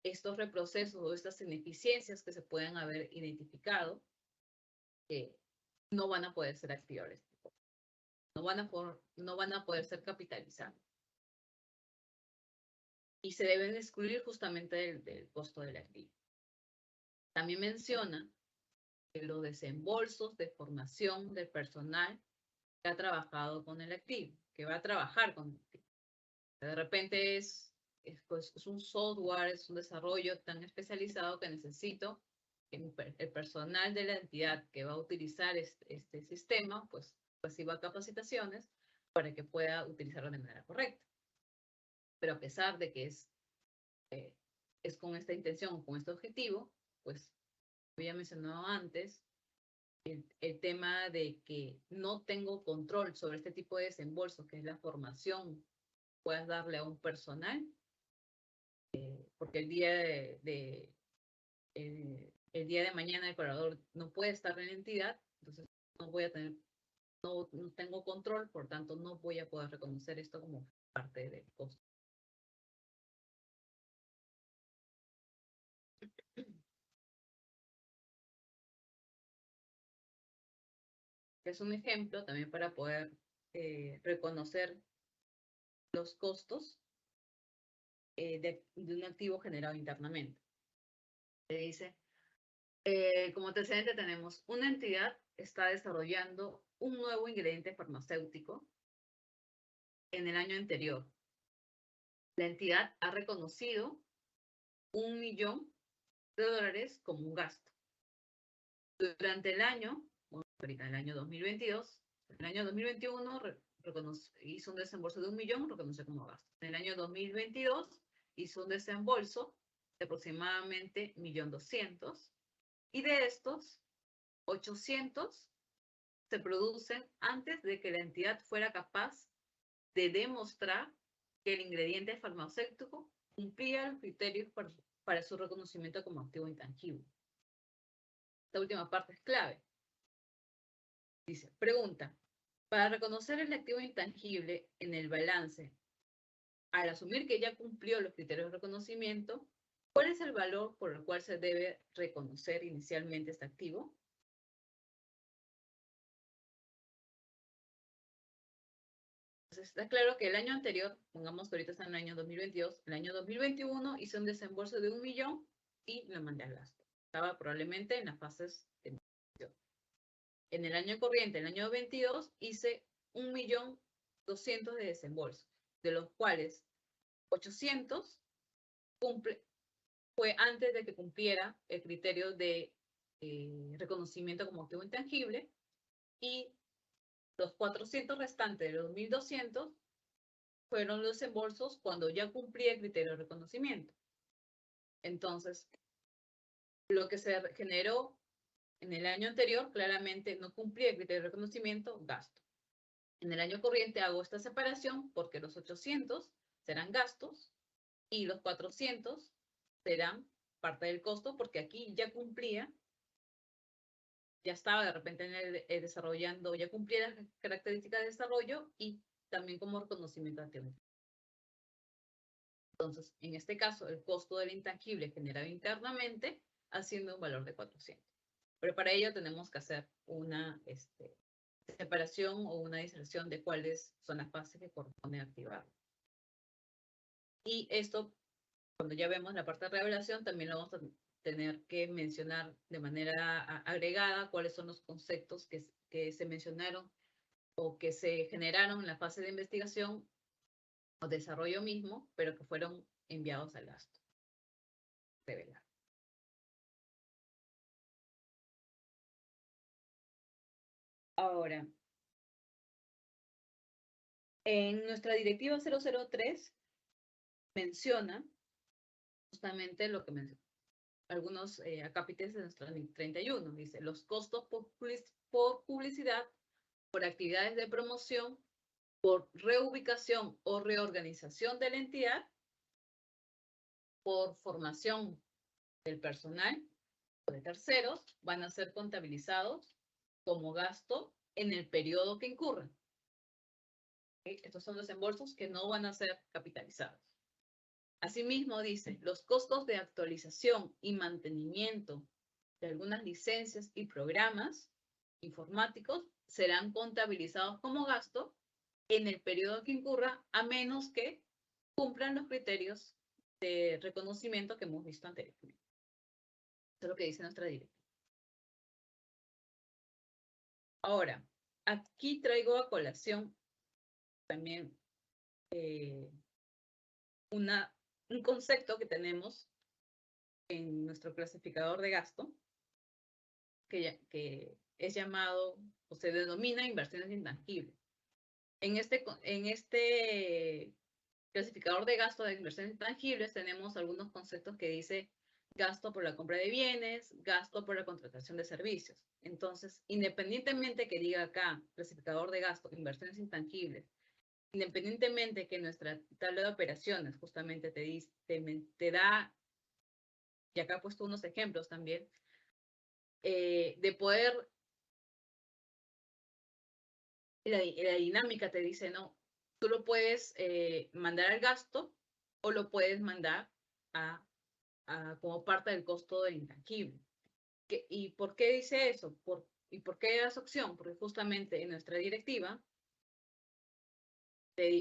B: estos reprocesos o estas ineficiencias que se pueden haber identificado, no van a poder ser activables. No van a poder ser capitalizados. Y se deben excluir justamente del costo del activo. También menciona que los desembolsos de formación del personal que ha trabajado con el activo, que va a trabajar con el activo. De repente es un software, es un desarrollo tan especializado que necesito que el personal de la entidad que va a utilizar este sistema, pues reciba capacitaciones para que pueda utilizarlo de manera correcta. Pero a pesar de que es con esta intención, con este objetivo, pues, como ya mencionado antes, el tema de que no tengo control sobre este tipo de desembolso, que es la formación que puedas darle a un personal, porque el día el día de mañana el colaborador no puede estar en la entidad, entonces no tengo control, por tanto no voy a poder reconocer esto como parte del costo. Es un ejemplo también para poder reconocer los costos de un activo generado internamente. Se dice, como antecedente tenemos, una entidad está desarrollando un nuevo ingrediente farmacéutico en el año anterior. La entidad ha reconocido $1 millón como un gasto. Durante el año, ahorita el año 2022, el año 2021 hizo un desembolso de $1 millón, reconoció como gasto. En el año 2022 hizo un desembolso de aproximadamente $1.200.000 y de estos 800 se producen antes de que la entidad fuera capaz de demostrar que el ingrediente farmacéutico cumplía los criterios para su reconocimiento como activo intangible. Esta última parte es clave. Dice, pregunta, para reconocer el activo intangible en el balance, al asumir que ya cumplió los criterios de reconocimiento, ¿cuál es el valor por el cual se debe reconocer inicialmente este activo? Entonces, está claro que el año anterior, pongamos que ahorita está en el año 2022, el año 2021 hizo un desembolso de $1 millón y lo mandé al gasto. Estaba probablemente en las fases de negociación. en el año corriente, el año 22, hice 1.200.000 de desembolso, de los cuales 800 fue antes de que cumpliera el criterio de reconocimiento como activo intangible, y los 400 restantes de los 1.200 fueron los desembolsos cuando ya cumplía el criterio de reconocimiento. Entonces, lo que se generó en el año anterior claramente no cumplía el criterio de reconocimiento, gasto. En el año corriente hago esta separación porque los 800 serán gastos y los 400 serán parte del costo, porque aquí ya cumplía, ya estaba de repente desarrollando, ya cumplía las características de desarrollo y también como reconocimiento activo. Entonces, en este caso, el costo del intangible generado internamente haciendo un valor de 400. Pero para ello tenemos que hacer una separación o una diserción de cuáles son las fases que corresponden activar. Y esto, cuando ya vemos la parte de revelación, también lo vamos a tener que mencionar de manera agregada cuáles son los conceptos que se mencionaron o que se generaron en la fase de investigación o desarrollo mismo, pero que fueron enviados al gasto. Revelar. Ahora, en nuestra directiva 003 menciona justamente lo que menciona algunos acápites de nuestra 31. Dice, los costos por publicidad, por actividades de promoción, por reubicación o reorganización de la entidad, por formación del personal o de terceros, van a ser contabilizados como gasto en el periodo que incurran. ¿Okay? Estos son los desembolsos que no van a ser capitalizados. Asimismo, dice, los costos de actualización y mantenimiento de algunas licencias y programas informáticos serán contabilizados como gasto en el periodo que incurra, a menos que cumplan los criterios de reconocimiento que hemos visto anteriormente. Eso es lo que dice nuestra directiva. Ahora, aquí traigo a colación también un concepto que tenemos en nuestro clasificador de gasto, que es llamado o se denomina inversiones intangibles. En este clasificador de gasto de inversiones intangibles tenemos algunos conceptos que dice gasto por la compra de bienes, gasto por la contratación de servicios. Entonces, independientemente que diga acá clasificador de gasto, inversiones intangibles, independientemente que nuestra tabla de operaciones justamente te da, y acá he puesto unos ejemplos también, de poder, la dinámica te dice, no, tú lo puedes mandar al gasto o lo puedes mandar como parte del costo del intangible. ¿Y por qué dice eso? ¿Y por qué es opción? Porque justamente en nuestra directiva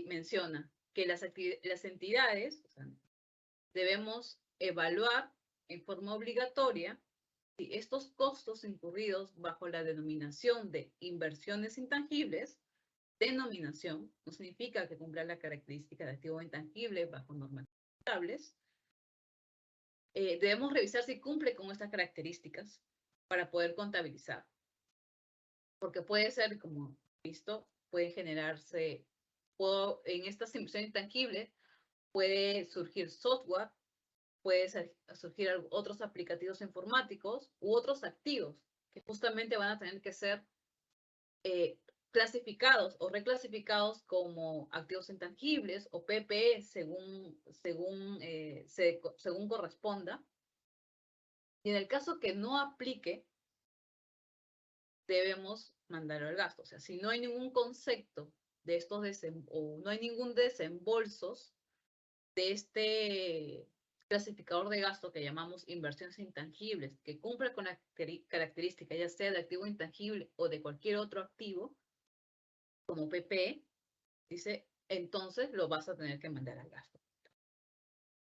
B: menciona que las entidades, o sea, debemos evaluar en forma obligatoria si estos costos incurridos bajo la denominación de inversiones intangibles, denominación, no significa que cumpla la característica de activo intangible bajo normas estables, debemos revisar si cumple con estas características para poder contabilizar. Porque puede ser, como visto, puede generarse, en estas inversiones intangibles, puede surgir software, puede surgir otros aplicativos informáticos u otros activos que justamente van a tener que ser clasificados o reclasificados como activos intangibles o PPE según corresponda. Y en el caso que no aplique, debemos mandarlo al gasto. O sea, si no hay ningún concepto de estos o no hay ningún desembolsos de este clasificador de gasto que llamamos inversiones intangibles, que cumple con la característica ya sea de activo intangible o de cualquier otro activo, como PPE, dice, entonces lo vas a tener que mandar al gasto.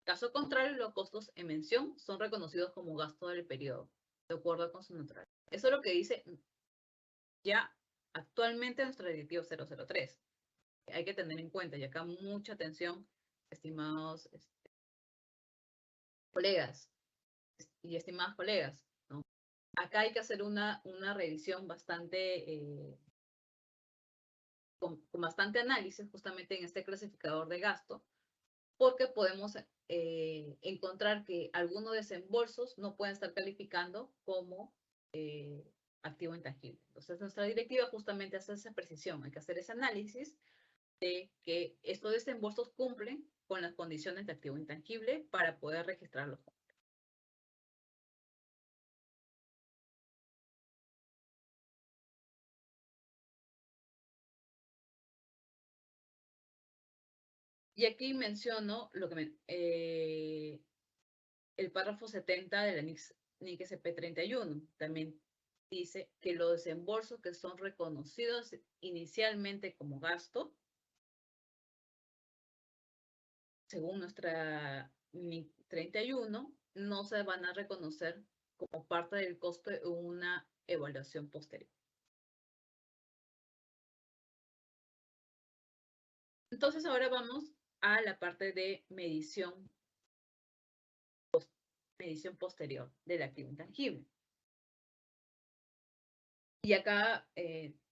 B: Caso contrario, los costos en mención son reconocidos como gasto del periodo, de acuerdo con su naturaleza. Eso es lo que dice ya actualmente nuestra directiva 003. Hay que tener en cuenta, y acá mucha atención, estimados colegas y estimadas colegas, ¿no? Acá hay que hacer una revisión bastante, con bastante análisis justamente en este clasificador de gasto, porque podemos encontrar que algunos desembolsos no pueden estar calificando como activo intangible. Entonces, nuestra directiva justamente hace esa precisión, hay que hacer ese análisis de que estos desembolsos cumplen con las condiciones de activo intangible para poder registrarlos. Y aquí menciono lo que el párrafo 70 de la NIC SP 31. También dice que los desembolsos que son reconocidos inicialmente como gasto, según nuestra NIC 31, no se van a reconocer como parte del costo de una evaluación posterior. Entonces ahora vamos a la parte de medición posterior del activo intangible. Y acá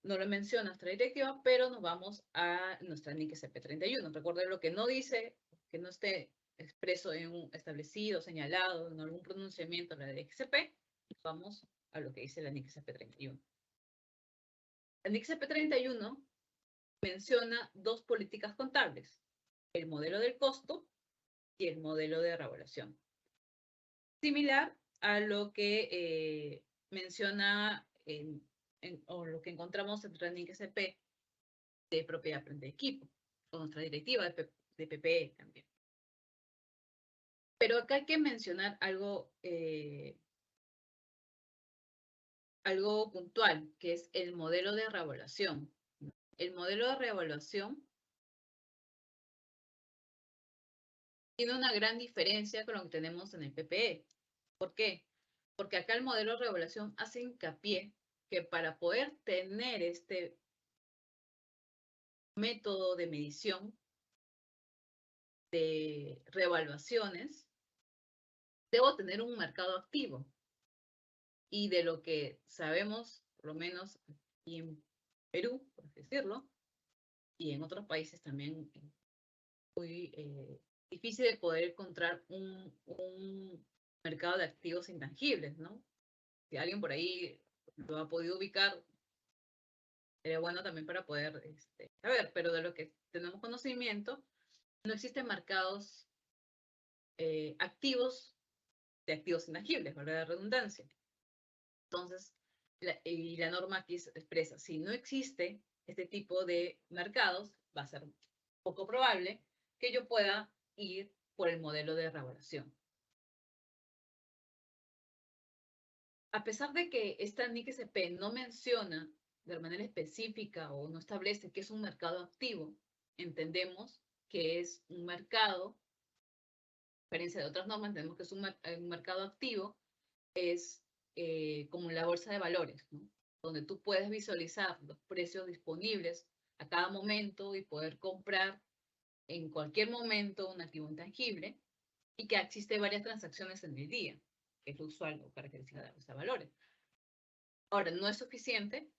B: no lo menciona nuestra directiva, pero nos vamos a nuestra NIC SP31. Recuerden lo que no dice, que no esté expreso en un establecido, señalado, en algún pronunciamiento de la DXP, vamos a lo que dice la NIC SP31. La NIC SP31 menciona dos políticas contables, el modelo del costo y el modelo de revaluación. Similar a lo que menciona o lo que encontramos en la NIC SP de propiedad frente a equipo, con nuestra directiva de PPE también. Pero acá hay que mencionar algo, algo puntual, que es el modelo de revaluación. El modelo de revaluación tiene una gran diferencia con lo que tenemos en el PPE. ¿Por qué? Porque acá el modelo de revaluación hace hincapié que para poder tener este método de medición de revaluaciones, debo tener un mercado activo. Y de lo que sabemos, por lo menos aquí en Perú, por así decirlo, y en otros países también, muy difícil de poder encontrar un mercado de activos intangibles, ¿no? Si alguien por ahí lo ha podido ubicar, sería bueno también para poder saber, pero de lo que tenemos conocimiento, no existen mercados activos de activos intangibles, ¿verdad? La redundancia. Entonces, la norma aquí expresa, si no existe este tipo de mercados, va a ser poco probable que yo pueda ir por el modelo de revaluación. A pesar de que esta NIC SP no menciona de manera específica o no establece que es un mercado activo, entendemos que es un mercado, a diferencia de otras normas, entendemos que es un mercado activo, es como la bolsa de valores, ¿no? Donde tú puedes visualizar los precios disponibles a cada momento y poder comprar en cualquier momento un activo intangible y que existe varias transacciones en el día, que es lo usual o característica de la bolsa de valores. Ahora, no es suficiente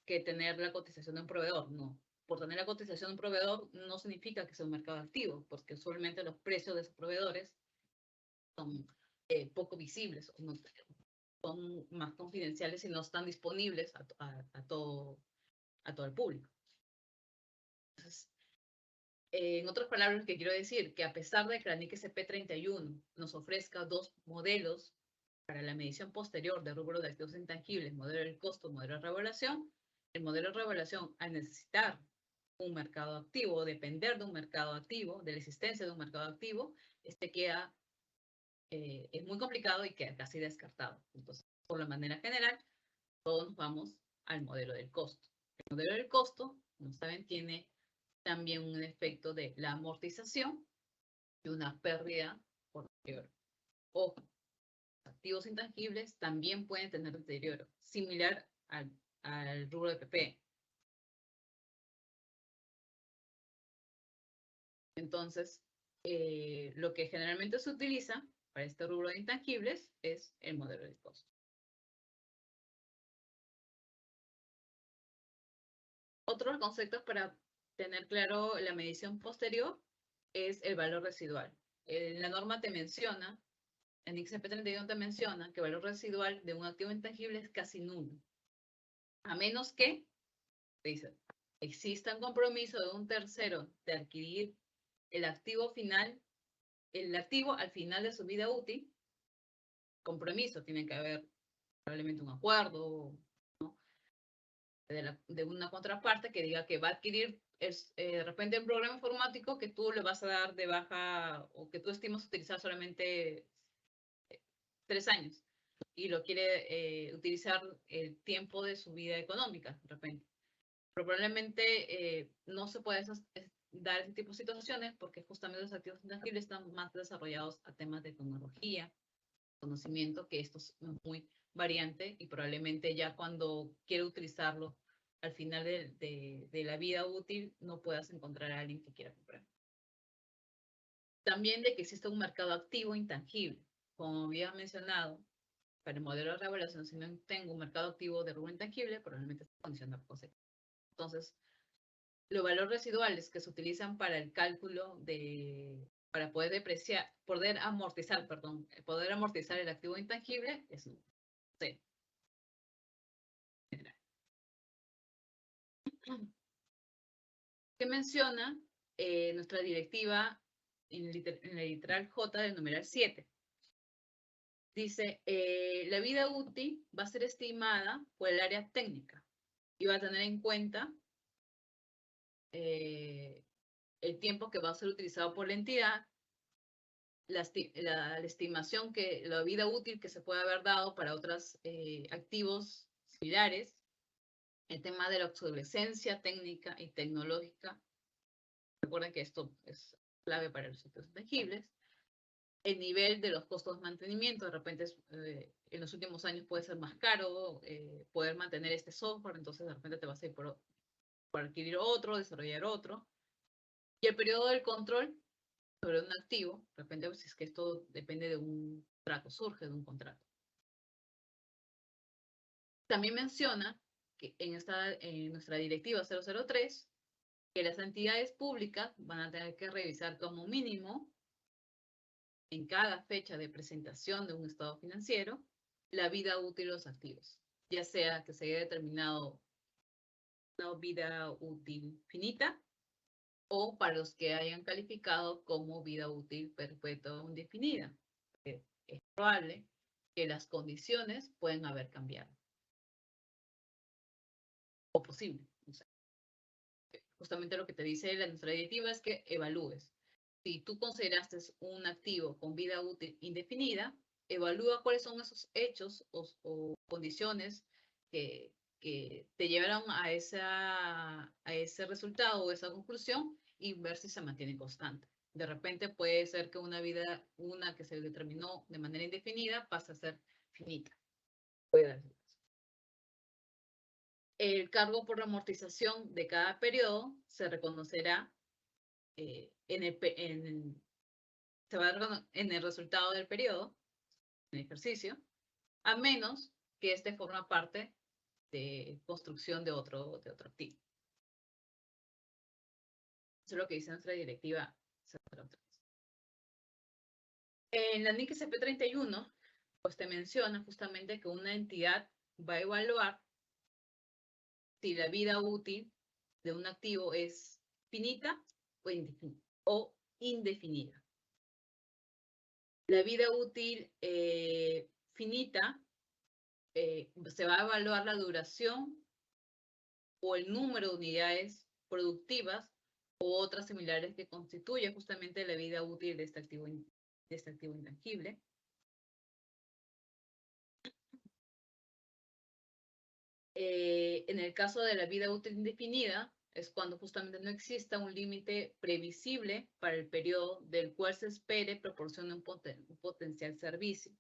B: que tener la cotización de un proveedor, no. Por tener la cotización de un proveedor no significa que sea un mercado activo, porque usualmente los precios de esos proveedores son poco visibles, o no, son más confidenciales y no están disponibles a todo el público. Entonces, en otras palabras, que quiero decir que a pesar de que la NIC SP31 nos ofrezca dos modelos para la medición posterior del rubro de activos intangibles, modelo del costo, modelo de revaluación, el modelo de revaluación, al necesitar un mercado activo, depender de un mercado activo, de la existencia de un mercado activo, queda, es muy complicado y queda casi descartado. Entonces, por la manera general, todos nos vamos al modelo del costo. El modelo del costo, como saben, tiene también un efecto de la amortización y una pérdida por deterioro. Ojo, activos intangibles también pueden tener deterioro, similar al al rubro de PP. Entonces, lo que generalmente se utiliza para este rubro de intangibles es el modelo de costo. Otros conceptos para tener claro la medición posterior es el valor residual. La norma te menciona, en ICP 31 te menciona que el valor residual de un activo intangible es casi nulo, a menos que, dice, exista un compromiso de un tercero de adquirir el activo al final de su vida útil. Compromiso, tiene que haber probablemente un acuerdo, ¿no?, de una contraparte que diga que va a adquirir de repente un programa informático que tú le vas a dar de baja o que tú estimas utilizar solamente 3 años y lo quiere utilizar el tiempo de su vida económica, de repente. Pero probablemente no se puede dar ese tipo de situaciones porque justamente los activos intangibles están más desarrollados a temas de tecnología, conocimiento, que esto es muy variante y probablemente ya cuando quiera utilizarlo al final de la vida útil no puedas encontrar a alguien que quiera comprar. También de que existe un mercado activo intangible. Como había mencionado, para el modelo de revaluación, si no tengo un mercado activo de rubro intangible, probablemente está condicionado por consecuencia. Entonces, los valores residuales que se utilizan para el cálculo para poder amortizar el activo intangible es C. Que menciona nuestra directiva en la literal J del numeral 7. Dice, la vida útil va a ser estimada por el área técnica y va a tener en cuenta el tiempo que va a ser utilizado por la entidad, la estimación la vida útil que se puede haber dado para otros activos similares, el tema de la obsolescencia técnica y tecnológica. Recuerden que esto es clave para los activos intangibles. El nivel de los costos de mantenimiento, de repente en los últimos años puede ser más caro poder mantener este software, entonces de repente te vas a ir por adquirir otro, desarrollar otro. Y el periodo del control sobre un activo, de repente si es que esto depende de un contrato, surge de un contrato. También menciona que en nuestra directiva 003, que las entidades públicas van a tener que revisar como mínimo en cada fecha de presentación de un estado financiero la vida útil de los activos, ya sea que se haya determinado una vida útil finita o para los que hayan calificado como vida útil perpetua o indefinida. Es probable que las condiciones pueden haber cambiado. O posible. O sea, justamente lo que te dice la nuestra directiva es que evalúes. Si tú consideraste un activo con vida útil indefinida, evalúa cuáles son esos hechos o condiciones que te llevaron a ese resultado o esa conclusión y ver si se mantiene constante. De repente puede ser que una que se determinó de manera indefinida pasa a ser finita. Puede ser. El cargo por amortización de cada periodo se reconocerá en el resultado del periodo, en el ejercicio, a menos que este forma parte de construcción de otro activo. Eso es lo que dice nuestra directiva 003. En la NIC CP31, pues te menciona justamente que una entidad va a evaluar si la vida útil de un activo es finita o indefinida. La vida útil finita se va a evaluar la duración o el número de unidades productivas u otras similares que constituye justamente la vida útil de este activo intangible. En el caso de la vida útil indefinida, es cuando justamente no exista un límite previsible para el periodo del cual se espere proporcione un potencial servicio.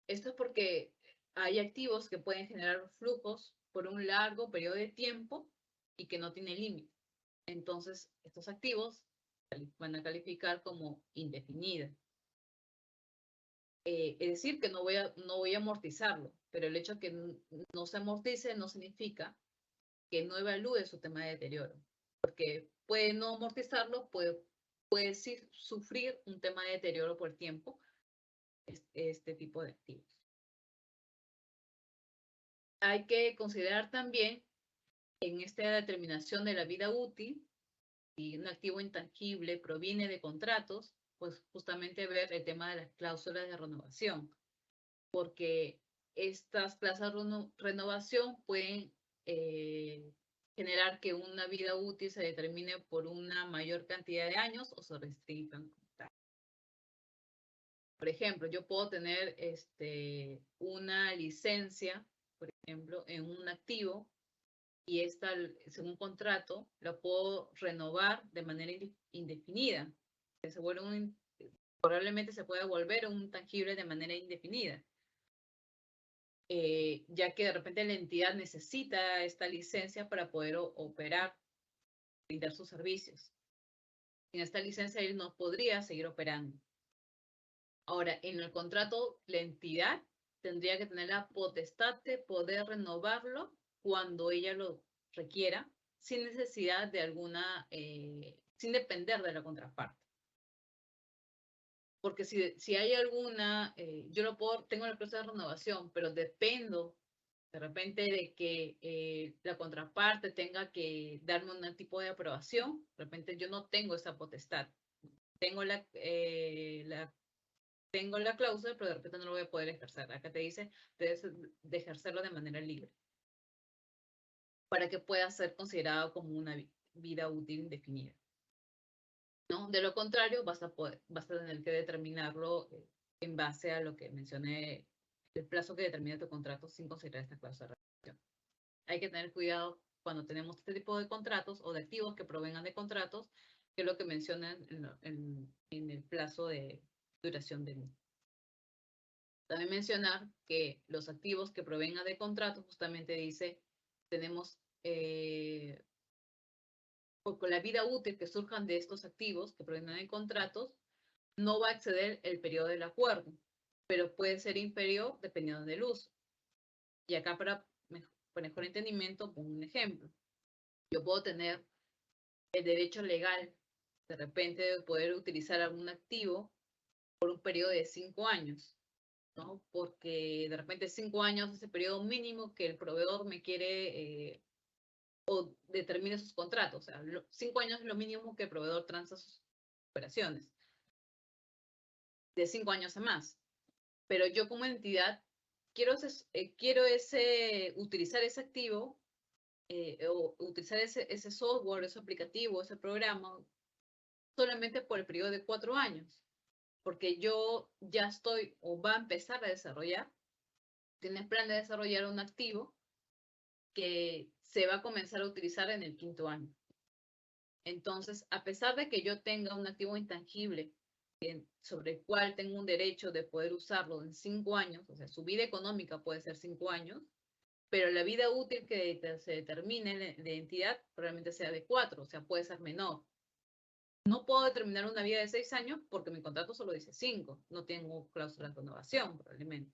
B: Esto es porque hay activos que pueden generar flujos por un largo periodo de tiempo y que no tienen límite. Entonces, estos activos van a calificar como indefinidos. Es decir, que no voy a amortizarlo, pero el hecho de que no se amortice no significa que no evalúe su tema de deterioro, porque puede no amortizarlo, puede sí sufrir un tema de deterioro por el tiempo, este tipo de activos. Hay que considerar también en esta determinación de la vida útil, si un activo intangible proviene de contratos, pues justamente ver el tema de las cláusulas de renovación, porque estas cláusulas de renovación pueden generar que una vida útil se determine por una mayor cantidad de años o se restrinjan. Por ejemplo, yo puedo tener una licencia, por ejemplo, en un activo y esta, según contrato, la puedo renovar de manera indefinida. Probablemente se pueda volver un tangible de manera indefinida. Ya que de repente la entidad necesita esta licencia para poder operar, brindar sus servicios. Sin esta licencia él no podría seguir operando. Ahora, en el contrato, la entidad tendría que tener la potestad de poder renovarlo cuando ella lo requiera, sin necesidad de sin depender de la contraparte. Porque si hay alguna, tengo el proceso de renovación, pero dependo de repente de que la contraparte tenga que darme un tipo de aprobación, de repente yo no tengo esa potestad. Tengo tengo la cláusula, pero de repente no lo voy a poder ejercer. Acá te dice, debes de ejercerlo de manera libre para que pueda ser considerado como una vida útil indefinida. ¿No? De lo contrario, vas a tener que determinarlo en base a lo que mencioné, el plazo que determina tu contrato sin considerar esta cláusula de renovación. Hay que tener cuidado cuando tenemos este tipo de contratos o de activos que provengan de contratos, que es lo que mencionan en el plazo de duración del mismo. También mencionar que los activos que provengan de contratos, justamente dice, tenemos con la vida útil que surjan de estos activos que provengan de contratos, no va a exceder el periodo del acuerdo, pero puede ser inferior dependiendo del uso. Y acá para mejor entendimiento, pongo un ejemplo. Yo puedo tener el derecho legal, de repente, de poder utilizar algún activo por un periodo de 5 años, ¿no? Porque de repente 5 años es el periodo mínimo que el proveedor me quiere o determine sus contratos. O sea, 5 años es lo mínimo que el proveedor transa sus operaciones. De 5 años a más. Pero yo como entidad quiero utilizar ese activo o utilizar ese software, ese aplicativo, ese programa solamente por el periodo de 4 años. Porque yo ya estoy o va a empezar a desarrollar, tienes plan de desarrollar un activo que se va a comenzar a utilizar en el 5.º año. Entonces, a pesar de que yo tenga un activo intangible sobre el cual tengo un derecho de poder usarlo en 5 años, o sea, su vida económica puede ser 5 años, pero la vida útil que se determine de entidad probablemente sea de 4, o sea, puede ser menor. No puedo determinar una vida de 6 años porque mi contrato solo dice 5, no tengo cláusula de renovación probablemente.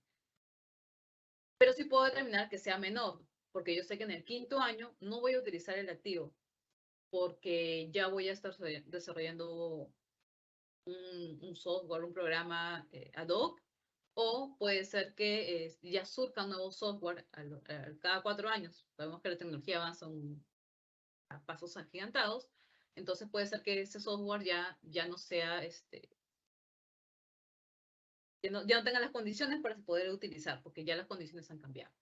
B: Pero sí puedo determinar que sea menor, porque yo sé que en el 5.º año no voy a utilizar el activo, porque ya voy a estar desarrollando un software, un programa ad hoc, o puede ser que ya surja un nuevo software cada 4 años. Sabemos que la tecnología avanza a pasos agigantados, entonces puede ser que ese software ya no sea, ya no tenga las condiciones para poder utilizar, porque ya las condiciones han cambiado.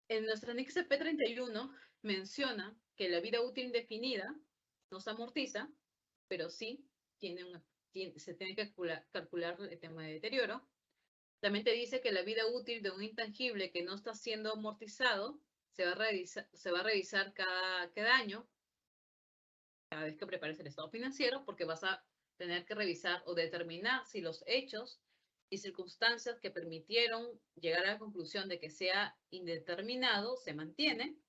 B: En nuestra NIC CP31 menciona que la vida útil indefinida no se amortiza, pero sí se tiene que calcular el tema de deterioro. También te dice que la vida útil de un intangible que no está siendo amortizado se va a revisar cada año, cada vez que prepares el estado financiero, porque vas a tener que revisar o determinar si los hechos y circunstancias que permitieron llegar a la conclusión de que sea indeterminado se mantienen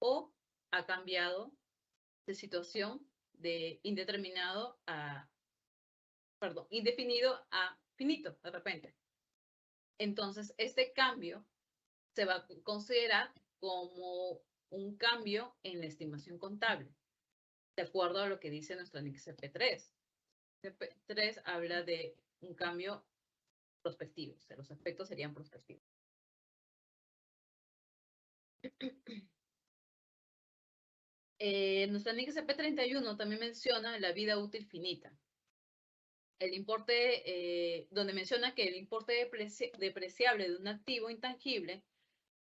B: o ha cambiado de situación de indeterminado a, perdón, indefinido a finito de repente. Entonces, este cambio se va a considerar como un cambio en la estimación contable, de acuerdo a lo que dice nuestro anexo CP3. CP3 habla de un cambio prospectivo, o sea, los efectos serían prospectivos. Nuestro anexo CP31 también menciona la vida útil finita. El importe, donde menciona que el importe depreciable de un activo intangible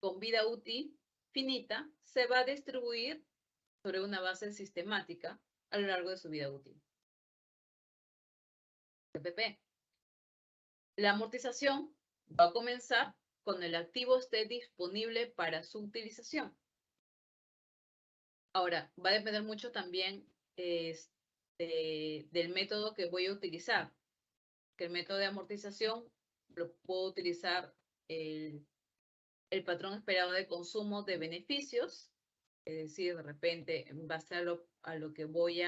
B: con vida útil finita se va a distribuir sobre una base sistemática a lo largo de su vida útil. PPP. La amortización va a comenzar cuando el activo esté disponible para su utilización. Ahora, va a depender mucho también del método que voy a utilizar. Que el método de amortización lo puedo utilizar el patrón esperado de consumo de beneficios, es decir, de repente, en base a lo que voy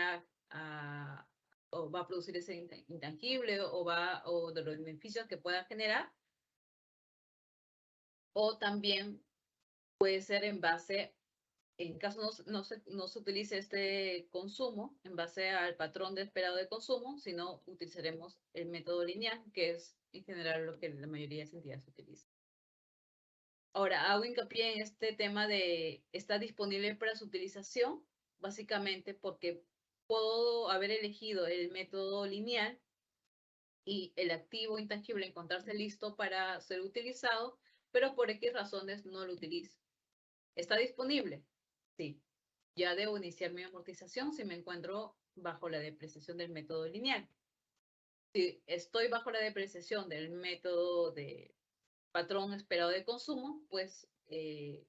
B: o va a producir ese intangible o de los beneficios que pueda generar, o también puede ser en base, en caso no se utilice este consumo, en base al patrón de esperado de consumo, sino utilizaremos el método lineal, que es en general lo que la mayoría de las entidades utilizan. Ahora, hago hincapié en este tema de está disponible para su utilización, básicamente porque puedo haber elegido el método lineal y el activo intangible encontrarse listo para ser utilizado, pero por X razones no lo utilizo. ¿Está disponible? Sí. Ya debo iniciar mi amortización si me encuentro bajo la depreciación del método lineal. Si estoy bajo la depreciación del método de patrón esperado de consumo, pues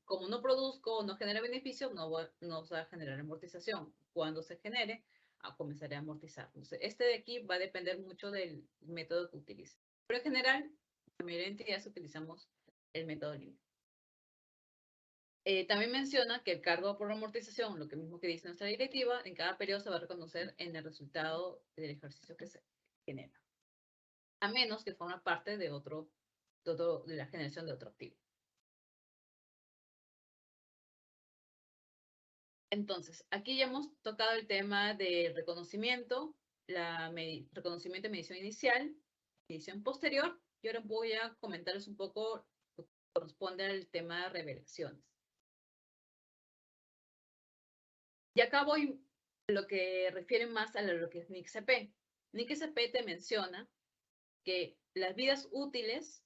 B: como no produzco o no genera beneficios, no va a generar amortización. Cuando se genere, comenzaré a amortizar. Entonces, este de aquí va a depender mucho del método que utilice. Pero en general, la mayoría de entidades utilizamos el método lineal. También menciona que el cargo por amortización, lo que mismo que dice nuestra directiva, en cada periodo se va a reconocer en el resultado del ejercicio que se genera, a menos que forma parte de la generación de otro activo. Entonces, aquí ya hemos tocado el tema de reconocimiento, reconocimiento de medición inicial, medición posterior, y ahora voy a comentarles un poco lo que corresponde al tema de revelaciones. Y acá voy lo que refiere más a lo que es NICSP. NICSP te menciona que las vidas útiles,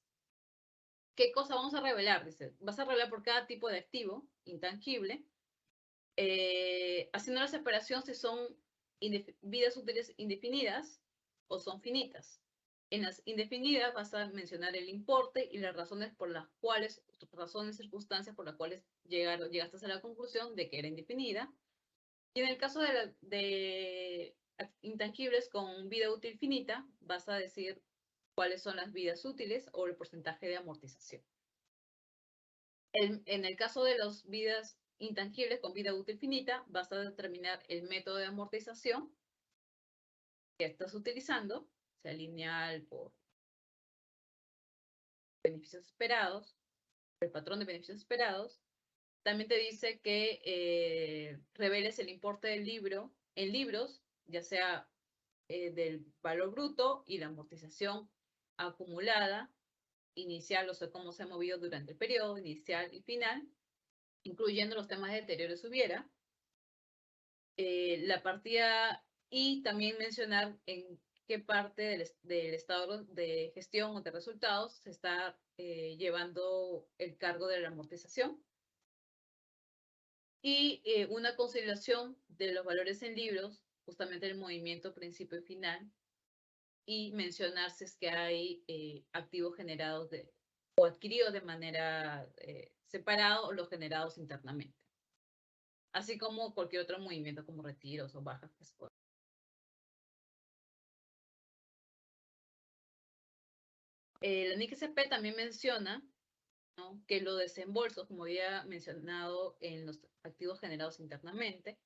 B: ¿qué cosa vamos a revelar? Dice, vas a revelar por cada tipo de activo intangible, haciendo la separación si son vidas útiles indefinidas o son finitas. En las indefinidas vas a mencionar el importe y las razones por las cuales, circunstancias por las cuales llegaste a la conclusión de que era indefinida. Y en el caso de intangibles con vida útil finita, vas a decir cuáles son las vidas útiles o el porcentaje de amortización. En el caso de las vidas intangibles con vida útil finita, vas a determinar el método de amortización que estás utilizando, sea lineal por beneficios esperados, el patrón de beneficios esperados. También te dice que reveles el importe del libro en libros, ya sea del valor bruto y la amortización acumulada, inicial, o sea, cómo se ha movido durante el periodo inicial y final, incluyendo los temas de deterioro si hubiera. La partida y también mencionar en qué parte del estado de gestión o de resultados se está llevando el cargo de la amortización. Y una consideración de los valores en libros, justamente el movimiento principio y final, y mencionar si es que hay activos generados o adquiridos de manera separada o los generados internamente. Así como cualquier otro movimiento como retiros o bajas que se puedan. La NIC-SP también menciona, ¿no?, que los desembolsos, como había mencionado en los activos generados internamente,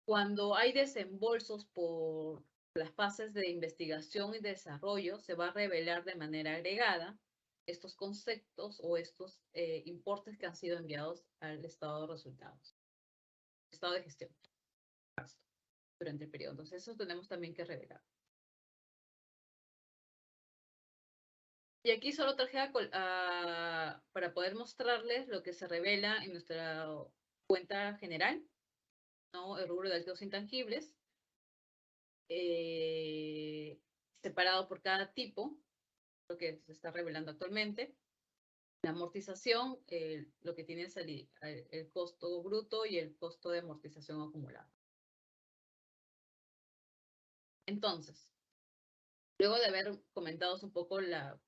B: cuando hay desembolsos por las fases de investigación y desarrollo, se va a revelar de manera agregada estos conceptos o estos importes que han sido enviados al estado de resultados, estado de gestión durante el periodo. Entonces, eso tenemos también que revelar. Y aquí solo traje para poder mostrarles lo que se revela en nuestra cuenta general, ¿no?, el rubro de activos intangibles, separado por cada tipo, lo que se está revelando actualmente. La amortización, lo que tiene es el costo bruto y el costo de amortización acumulado. Entonces, luego de haber comentado un poco la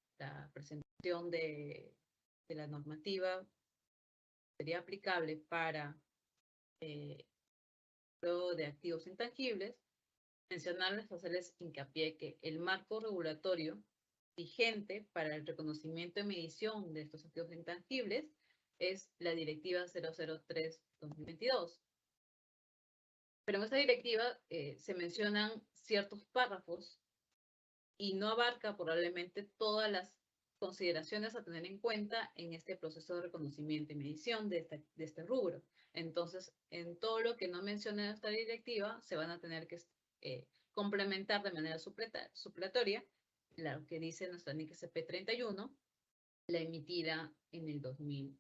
B: presentación de la normativa, sería aplicable para luego de activos intangibles, mencionarles, hacerles hincapié que el marco regulatorio vigente para el reconocimiento y medición de estos activos intangibles es la Directiva 003/2022. Pero en esta directiva se mencionan ciertos párrafos y no abarca probablemente todas las consideraciones a tener en cuenta en este proceso de reconocimiento y medición de este rubro. Entonces, en todo lo que no menciona esta directiva, se van a tener que complementar de manera supletoria lo que dice nuestra NIC-SP 31, la emitida en el 2000,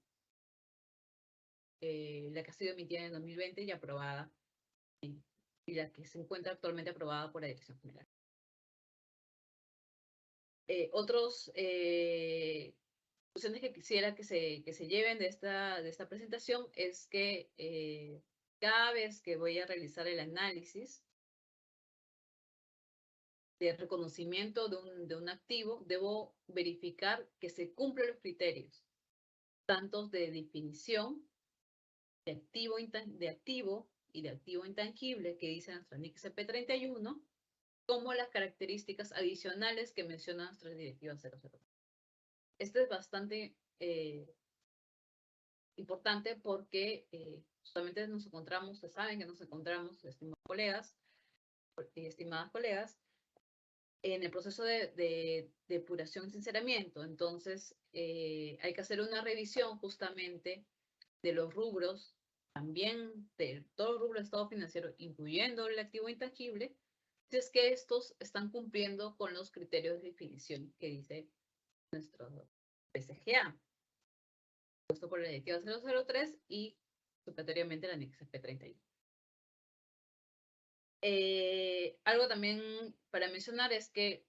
B: la que ha sido emitida en el 2020 y aprobada, y la que se encuentra actualmente aprobada por la Dirección General. Otros conclusiones que quisiera que se lleven de esta presentación es que cada vez que voy a realizar el análisis de reconocimiento de un activo, debo verificar que se cumplen los criterios, tanto de definición de activo y de activo intangible que dice nuestra NIC-SP 31, como las características adicionales que menciona nuestra Directiva 003. Esto es bastante importante porque justamente nos encontramos, ustedes saben que nos encontramos, estimados colegas y estimadas colegas, en el proceso de depuración y sinceramiento. Entonces, hay que hacer una revisión justamente de los rubros, también de todo el rubro de estado financiero, incluyendo el activo intangible, si es que estos están cumpliendo con los criterios de definición que dice nuestro PCGA, puesto por la Directiva 003 y supletoriamente la NIC-SP 31. Algo también para mencionar es que,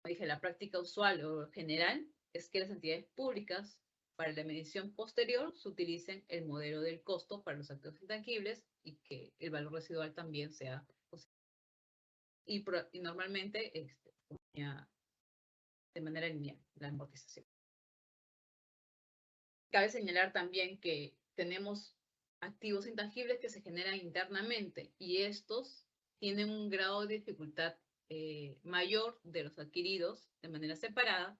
B: como dije, la práctica usual o general es que las entidades públicas para la medición posterior se utilicen el modelo del costo para los activos intangibles y que el valor residual también sea posible. Y normalmente de manera lineal la amortización. Cabe señalar también que tenemos activos intangibles que se generan internamente y estos tienen un grado de dificultad mayor de los adquiridos de manera separada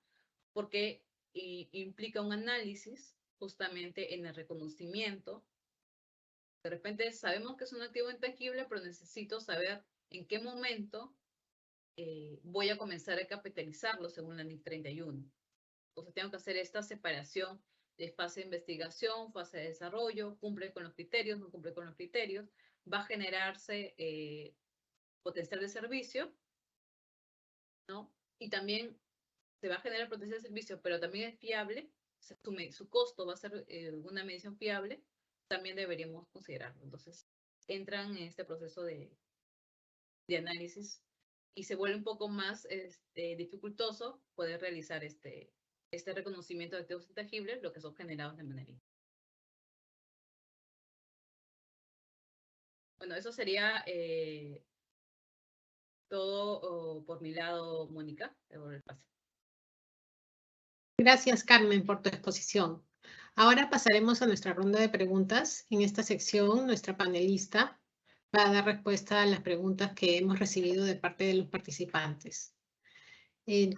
B: porque implica un análisis justamente en el reconocimiento. De repente sabemos que es un activo intangible, pero necesito saber en qué momento voy a comenzar a capitalizarlo según la NIC 31. Entonces tengo que hacer esta separación de fase de investigación, fase de desarrollo, cumple con los criterios, no cumple con los criterios, va a generarse potencial de servicio, ¿no? Y también se va a generar potencial de servicio, pero también es fiable, su costo va a ser una medición fiable, también deberíamos considerarlo. Entonces, entran en este proceso de análisis y se vuelve un poco más dificultoso poder realizar este reconocimiento de activos intangibles, lo que son generados de manera indirecta. Bueno, eso sería todo por mi lado, Mónica. Por el pase.
A: Gracias, Carmen, por tu exposición. Ahora pasaremos a nuestra ronda de preguntas. En esta sección, nuestra panelista va a dar respuesta a las preguntas que hemos recibido de parte de los participantes.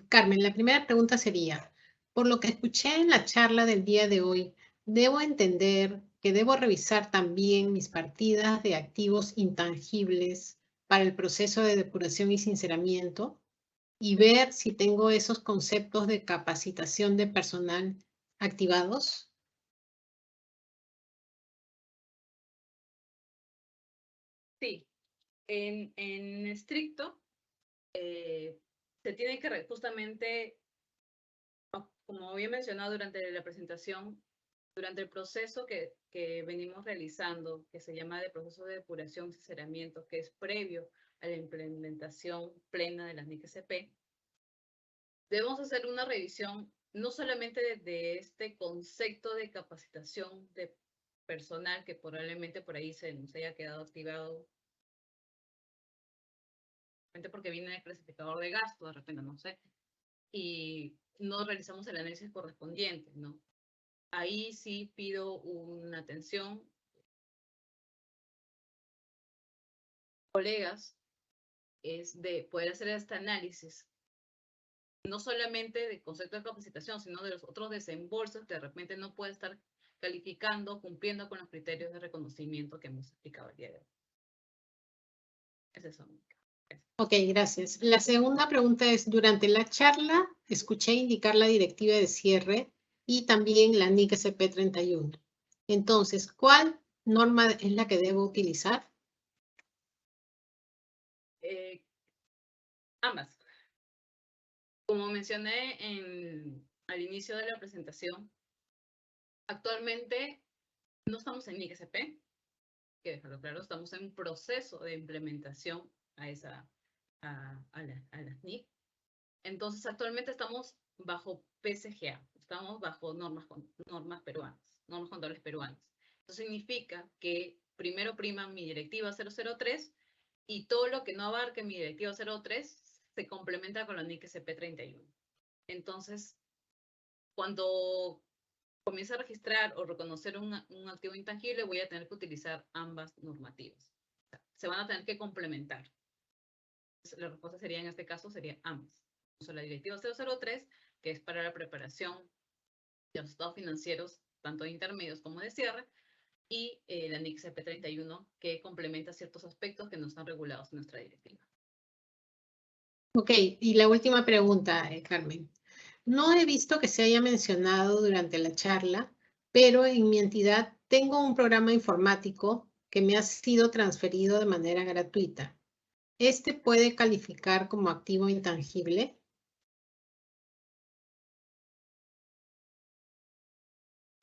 A: Carmen, la primera pregunta sería, por lo que escuché en la charla del día de hoy, ¿debo entender que debo revisar también mis partidas de activos intangibles para el proceso de depuración y sinceramiento y ver si tengo esos conceptos de capacitación de personal activados?
B: Sí, en estricto, se tiene que justamente, como había mencionado durante la presentación, durante el proceso que venimos realizando, que se llama de proceso de depuración y sinceramiento, que es previo a la implementación plena de las NIC-SP, debemos hacer una revisión no solamente de este concepto de capacitación de personal que probablemente por ahí se nos haya quedado activado, porque viene el clasificador de gasto, de repente, no sé, y no realizamos el análisis correspondiente, ¿no? Ahí sí pido una atención, colegas, es de poder hacer este análisis, no solamente de concepto de capacitación, sino de los otros desembolsos que de repente no puede estar calificando, cumpliendo con los criterios de reconocimiento que hemos explicado el día de hoy. Es eso.
A: Ok, gracias. La segunda pregunta es, durante la charla escuché indicar la directiva de cierre y también la NIC SP 31. Entonces, ¿cuál norma es la que debo utilizar?
B: Ambas. Como mencioné al inicio de la presentación, actualmente no estamos en NIC-SP, que dejarlo claro, estamos en un proceso de implementación a las NIC. Entonces, actualmente estamos bajo PCGA, estamos bajo normas peruanas, normas contables peruanas. Eso significa que primero prima mi directiva 003 y todo lo que no abarque mi directiva 03 se complementa con la NIC SP31. Entonces, cuando comience a registrar o reconocer un activo intangible, voy a tener que utilizar ambas normativas. Se van a tener que complementar. La respuesta sería, en este caso, sería ambas. La directiva 003, que es para la preparación de los estados financieros, tanto de intermedios como de cierre, y la NIC CP31, que complementa ciertos aspectos que no están regulados en nuestra directiva.
A: Ok, y la última pregunta, Carmen. No he visto que se haya mencionado durante la charla, pero en mi entidad tengo un programa informático que me ha sido transferido de manera gratuita. ¿Este puede calificar como activo intangible?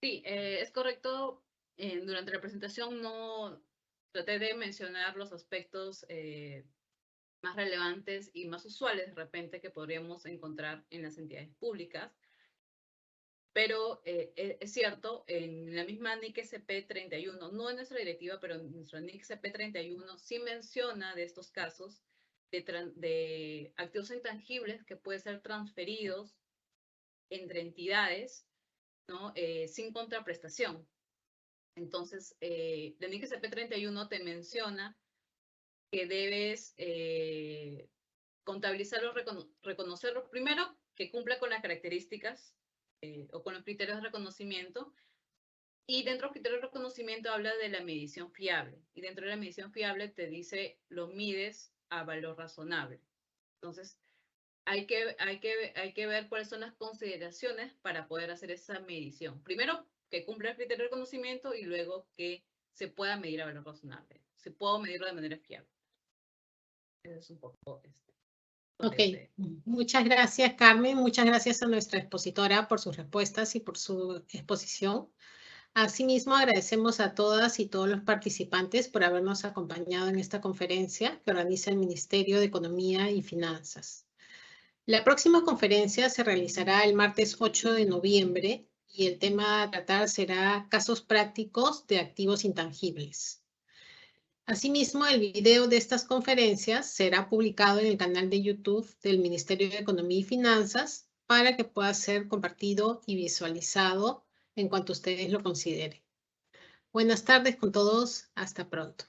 B: Sí, es correcto. Durante la presentación no traté de mencionar los aspectos más relevantes y más usuales de repente que podríamos encontrar en las entidades públicas. Pero es cierto, en la misma NIC CP31, no en nuestra directiva, pero en nuestra NIC CP31 sí menciona de estos casos de activos intangibles que pueden ser transferidos entre entidades, ¿no? Sin contraprestación. Entonces, la NIC CP31 te menciona que debes contabilizarlos, reconocerlos primero, que cumpla con las características o con los criterios de reconocimiento. Y dentro del criterio de reconocimiento habla de la medición fiable. Y dentro de la medición fiable te dice, lo mides a valor razonable. Entonces, hay que ver cuáles son las consideraciones para poder hacer esa medición. Primero, que cumpla el criterio de reconocimiento y luego que se pueda medir a valor razonable. Se pueda medirlo de manera fiable. Eso es un poco
A: Ok, muchas gracias, Carmen. Muchas gracias a nuestra expositora por sus respuestas y por su exposición. Asimismo, agradecemos a todas y todos los participantes por habernos acompañado en esta conferencia que organiza el Ministerio de Economía y Finanzas. La próxima conferencia se realizará el martes 8 de noviembre y el tema a tratar será casos prácticos de activos intangibles. Asimismo, el video de estas conferencias será publicado en el canal de YouTube del Ministerio de Economía y Finanzas para que pueda ser compartido y visualizado en cuanto ustedes lo consideren. Buenas tardes con todos. Hasta pronto.